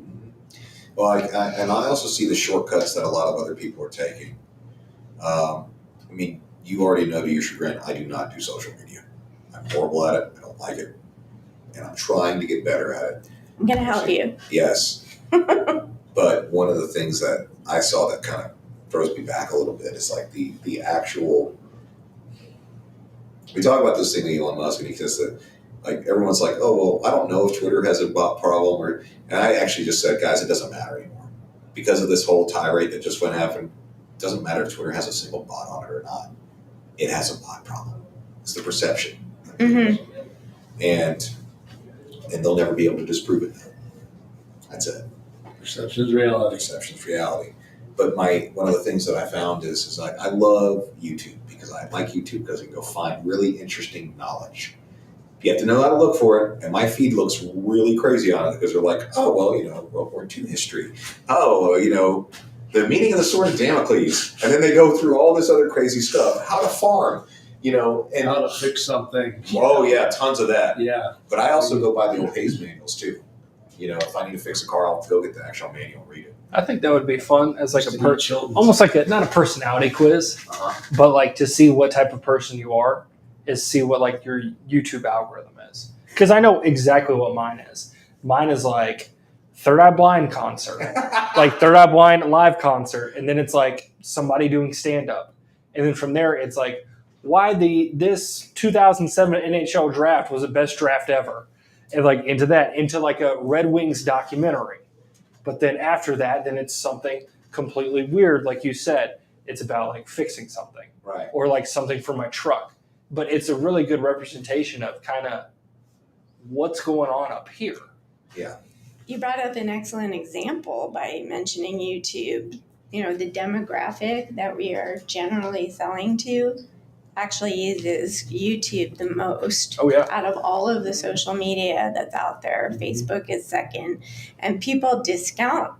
[SPEAKER 1] Well, and I also see the shortcuts that a lot of other people are taking. I mean, you already know to your chagrin, I do not do social media. I'm horrible at it. I don't like it. And I'm trying to get better at it.
[SPEAKER 2] I'm going to help you.
[SPEAKER 1] Yes. But one of the things that I saw that kind of throws me back a little bit is like the actual. We talk about this thing with Elon Musk, and he says that like everyone's like, oh well, I don't know if Twitter has a bot problem, and I actually just said, guys, it doesn't matter anymore because of this whole tirade that just went happened. It doesn't matter if Twitter has a single bot on it or not. It has a bot problem. It's the perception, and they'll never be able to disprove it. That's it.
[SPEAKER 4] Perception's reality.
[SPEAKER 1] Perception's reality. But one of the things that I found is I love YouTube because I like YouTube because you can go find really interesting knowledge. You have to know how to look for it, and my feed looks really crazy on it because they're like, oh, well, World War II history. Oh, the meaning of the sword of Damocles. And then they go through all this other crazy stuff. How to farm, and
[SPEAKER 4] how to fix something.
[SPEAKER 1] Oh, yeah, tons of that.
[SPEAKER 4] Yeah.
[SPEAKER 1] But I also go by the old Hayes manuals, too. If I need to fix a car, I'll go get the actual manual and read it.
[SPEAKER 3] I think that would be fun as like almost like not a personality quiz,
[SPEAKER 1] Uh-huh.
[SPEAKER 3] but like to see what type of person you are is see what like your YouTube algorithm is. Because I know exactly what mine is. Mine is like Third Eye Blind concert, like Third Eye Blind live concert, and then it's like somebody doing stand up, and then from there it's like why this 2007 NHL draft was the best draft ever, and like into like a Red Wings documentary. But then after that, then it's something completely weird, like you said. It's about like fixing something,
[SPEAKER 1] Right.
[SPEAKER 3] Or like something for my truck. But it's a really good representation of kind of what's going on up here.
[SPEAKER 1] Yeah.
[SPEAKER 2] You brought up an excellent example by mentioning YouTube. The demographic that we are generally selling to actually uses YouTube the most out of all of the social media that's out there. Facebook is second, and people discount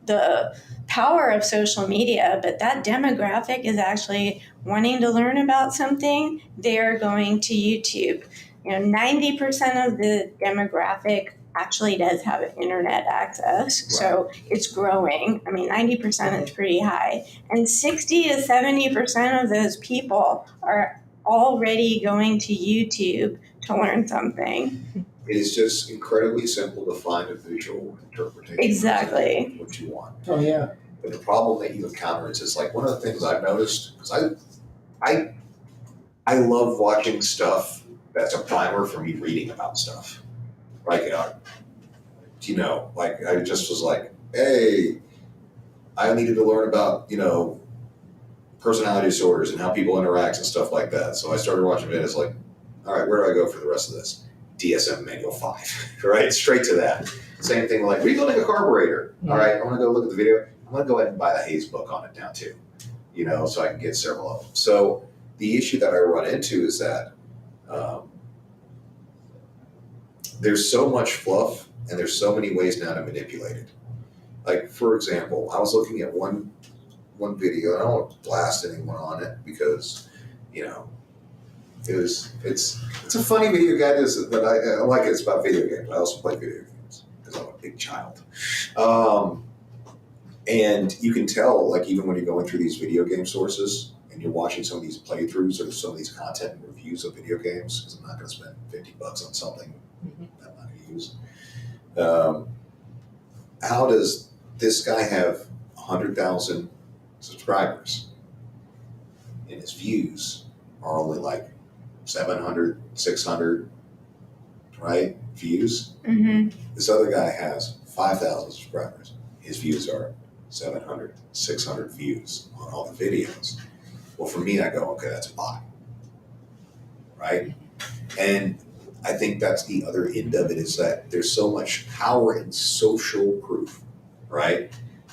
[SPEAKER 2] the power of social media, but that demographic is actually wanting to learn about something. They're going to YouTube. 90% of the demographic actually does have internet access,
[SPEAKER 1] Right.
[SPEAKER 2] So it's growing. 90% is pretty high, and 60 to 70% of those people are already going to YouTube to learn something.
[SPEAKER 1] It is just incredibly simple to find a visual interpretation.
[SPEAKER 2] Exactly.
[SPEAKER 1] Of what you want.
[SPEAKER 4] Oh yeah.
[SPEAKER 1] But the problem that you encounter is like one of the things I've noticed, because I love watching stuff that's a primer for me reading about stuff. Like, like I just was like, hey, I needed to learn about, personality disorders and how people interact and stuff like that. So I started watching videos like, all right, where do I go for the rest of this? DSM Manual 5, right? Straight to that. Same thing like rebuilding a carburetor. All right, I want to go look at the video. I'm going to go ahead and buy the Hayes book on it now too, so I can get several of them. So the issue that I run into is that there's so much fluff and there's so many ways now to manipulate it. Like, for example, I was looking at one video, and I don't want to blast anyone on it because, it's a funny video, guys, but I like it. It's about video games. I also play video games because I'm a big child. And you can tell, like, even when you're going through these video game sources and you're watching some of these playthroughs or some of these content and reviews of video games, because I'm not going to spend $50 on something that I'm not going to use. How does this guy have 100,000 subscribers and his views are only like 700, 600, right? Views.
[SPEAKER 2] Mm-hmm.
[SPEAKER 1] This other guy has 5,000 subscribers. His views are 700, 600 views on all the videos. Well, for me, I go, okay, that's a bot, right? And I think that's the other end of it is that there's so much power in social proof, right?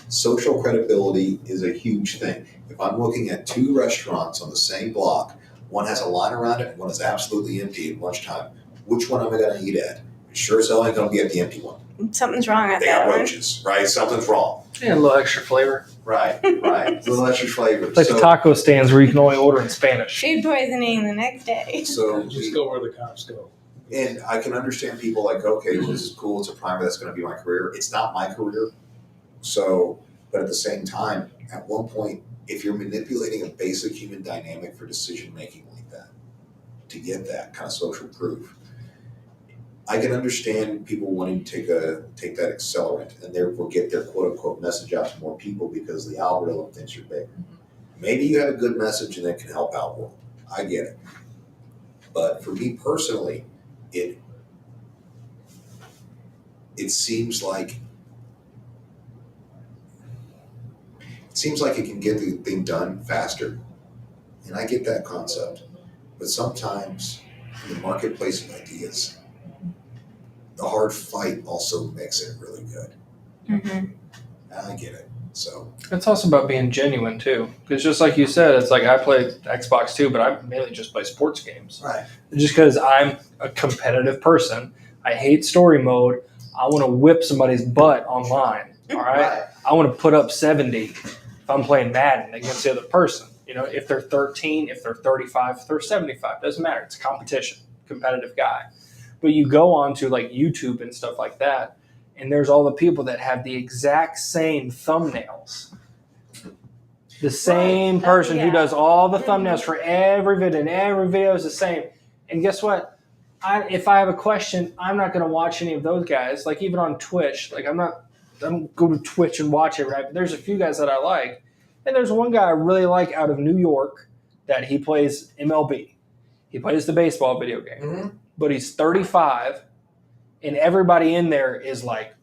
[SPEAKER 1] Social credibility is a huge thing. If I'm looking at two restaurants on the same block, one has a line around it and one is absolutely empty at lunchtime, which one am I going to eat at? Sure as hell ain't gonna get the empty one.
[SPEAKER 2] Something's wrong with
[SPEAKER 1] They
[SPEAKER 2] that
[SPEAKER 1] got
[SPEAKER 2] one.
[SPEAKER 1] roaches, right? Something's wrong.
[SPEAKER 3] Yeah, a little extra flavor.
[SPEAKER 1] Right. A little extra flavor.
[SPEAKER 3] Like the taco stands where you can only order in Spanish.
[SPEAKER 2] Food poisoning the next day.
[SPEAKER 1] So
[SPEAKER 4] Just go where the cops go.
[SPEAKER 1] and I can understand people like, okay, well, this is cool. It's a primer that's going to be my career. It's not my career. So, but at the same time, at one point, if you're manipulating a basic human dynamic for decision making like that, to get that kind of social proof, I can understand people wanting to take that accelerant and therefore get their quote unquote message out to more people because the algorithm thinks you're big. Maybe you have a good message and that can help out more. I get it. But for me personally, it seems like it can get the thing done faster. And I get that concept. But sometimes in the marketplace of ideas, the hard fight also makes it really good.
[SPEAKER 2] Mm-hmm.
[SPEAKER 1] And I get it. So
[SPEAKER 3] It's also about being genuine too, because just like you said, it's like I play Xbox too, but I mainly just play sports games.
[SPEAKER 1] right.
[SPEAKER 3] Just because I'm a competitive person, I hate story mode. I want to whip somebody's butt online. All right, I want to put up 70 if I'm playing Madden against the other person. You know, if they're 13, if they're 35, if they're 75, doesn't matter. It's a competition, competitive guy. But you go on to like YouTube and stuff like that, and there's all the people that have the exact same thumbnails. The same person who does all the thumbnails for every video, and every video is the same. And guess what? If I have a question, I'm not going to watch any of those guys. Like even on Twitch, like I don't go to Twitch and watch it, right? But there's a few guys that I like. And there's one guy I really like out of New York that he plays MLB. He plays the baseball video game.
[SPEAKER 1] Mm-hmm.
[SPEAKER 3] But he's 35, and everybody in there is like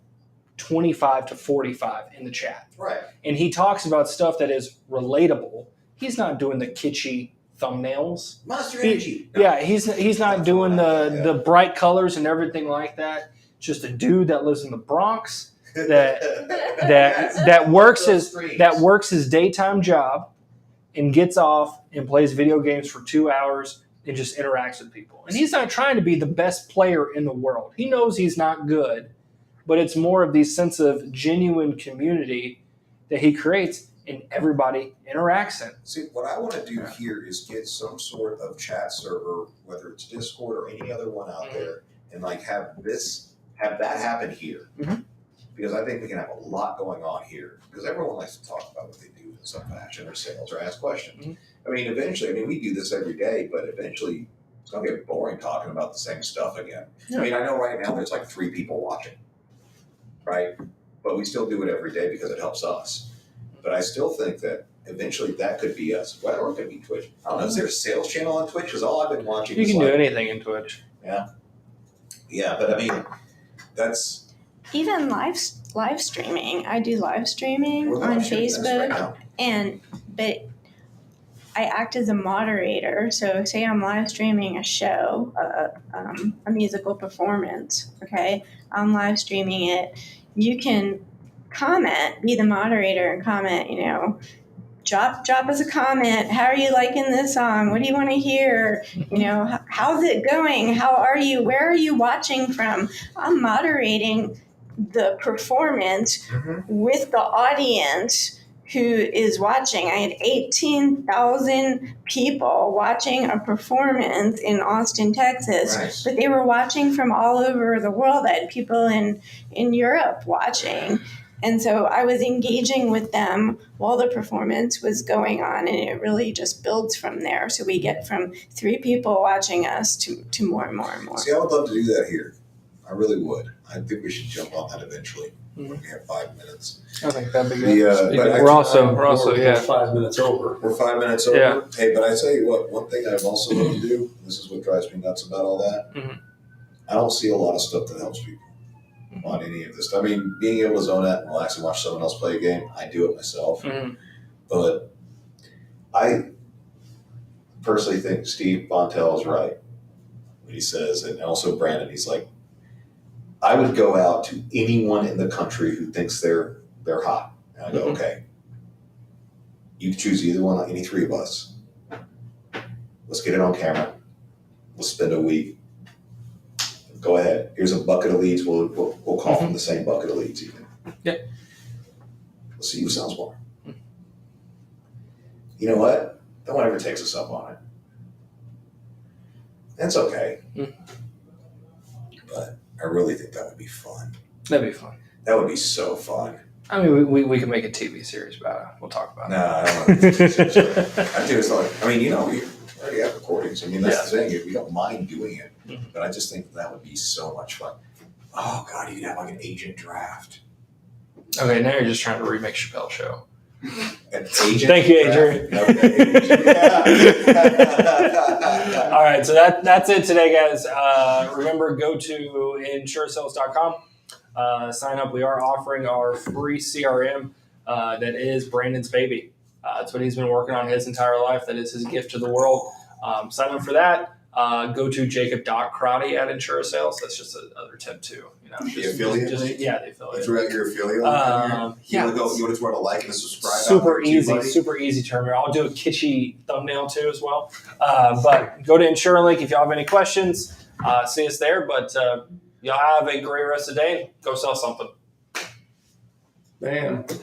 [SPEAKER 3] 25 to 45 in the chat.
[SPEAKER 1] Right.
[SPEAKER 3] And he talks about stuff that is relatable. He's not doing the kitschy thumbnails.
[SPEAKER 1] Monster Energy.
[SPEAKER 3] Yeah, he's not doing the bright colors and everything like that. Just a dude that lives in the Bronx that works his daytime job and gets off and plays video games for 2 hours and just interacts with people. And he's not trying to be the best player in the world. He knows he's not good, but it's more of the sense of genuine community that he creates and everybody interacts in.
[SPEAKER 1] See, what I want to do here is get some sort of chat server, whether it's Discord or any other one out there, and like have that happen here.
[SPEAKER 3] Mhm.
[SPEAKER 1] Because I think we can have a lot going on here. Because everyone likes to talk about what they do in some fashion or sales or ask questions.
[SPEAKER 3] Mhm.
[SPEAKER 1] I mean, eventually, we do this every day, but eventually it's going to get boring talking about the same stuff again.
[SPEAKER 3] Yeah.
[SPEAKER 1] I mean, I know right now there's like 3 people watching, right? But we still do it every day because it helps us. But I still think that eventually that could be us. Well, or it could be Twitch. I don't know. Is there a sales channel on Twitch? Because all I've been watching
[SPEAKER 3] You
[SPEAKER 1] is
[SPEAKER 3] can do
[SPEAKER 1] like,
[SPEAKER 3] anything in Twitch.
[SPEAKER 1] yeah, but I mean, that's
[SPEAKER 2] Even live streaming. I do live streaming
[SPEAKER 1] we're
[SPEAKER 2] on
[SPEAKER 1] not shooting this right
[SPEAKER 2] Facebook,
[SPEAKER 1] now.
[SPEAKER 2] but I act as a moderator. So say I'm live streaming a show, a musical performance. Okay, I'm live streaming it. You can comment, be the moderator, and comment. You know, drop us a comment. How are you liking this song? What do you want to hear? You know, how's it going? How are you? Where are you watching from? I'm moderating the performance with the audience who is watching. I had 18,000 people watching a performance in Austin, Texas,
[SPEAKER 1] Nice.
[SPEAKER 2] but they were watching from all over the world. I had people in Europe watching. And so I was engaging with them while the performance was going on, and it really just builds from there. So we get from 3 people watching us to more and more and more.
[SPEAKER 1] See, I would love to do that here. I really would. I think we should jump on that eventually. When we have 5 minutes.
[SPEAKER 3] I think that'd be good.
[SPEAKER 1] But
[SPEAKER 3] we're also
[SPEAKER 4] We're 5 minutes over.
[SPEAKER 1] We're 5 minutes over.
[SPEAKER 3] Yeah.
[SPEAKER 1] Hey, but I tell you what, one thing I've also learned to do, this is what drives me nuts about all that.
[SPEAKER 3] Mhm.
[SPEAKER 1] I don't see a lot of stuff that helps people on any of this. I mean, being able to zone out and relax and watch someone else play a game, I do it myself.
[SPEAKER 3] Mhm.
[SPEAKER 1] But I personally think Steve Bontel is right when he says, and also Brandon, he's like, I would go out to anyone in the country who thinks they're hot. And I go, okay, you can choose either one, any 3 of us. Let's get it on camera. Let's spend a week. Go ahead. Here's a bucket of leads. We'll call from the same bucket of leads even.
[SPEAKER 3] Yeah.
[SPEAKER 1] We'll see who sells more. You know what? No one ever takes us up on it. That's okay. But I really think that would be fun.
[SPEAKER 3] That'd be fun.
[SPEAKER 1] That would be so fun.
[SPEAKER 3] I mean, we can make a TV series about it. We'll talk about
[SPEAKER 1] No, I don't want to do this. I do. It's like, I mean, we already have recordings. I mean, that's the thing. We don't mind doing it, but I just think that would be so much fun. Oh God, you could have like an agent draft.
[SPEAKER 3] Okay, now you're just trying to remake Chappelle's show.
[SPEAKER 1] An agent.
[SPEAKER 3] Thank you,
[SPEAKER 1] draft?
[SPEAKER 3] Adrian.
[SPEAKER 1] Okay.
[SPEAKER 3] All right, so that's it today, guys. Remember, go to insuresales.com. Sign up. We are offering our free CRM that is Brandon's baby. That's what he's been working on his entire life. That is his gift to the world. Sign up for that. Go to jacob.crotty at Insure Sales. That's just another tip too.
[SPEAKER 1] The affiliate link?
[SPEAKER 3] Yeah, the affiliate.
[SPEAKER 1] Throughout your affiliate link.
[SPEAKER 3] Yeah.
[SPEAKER 1] You want to throw a like and a subscribe.
[SPEAKER 3] Super easy term here. I'll do a kitschy thumbnail too as well. But go to InsureLink if y'all have any questions. See us there. But y'all have a great rest of the day. Go sell something.
[SPEAKER 4] Man.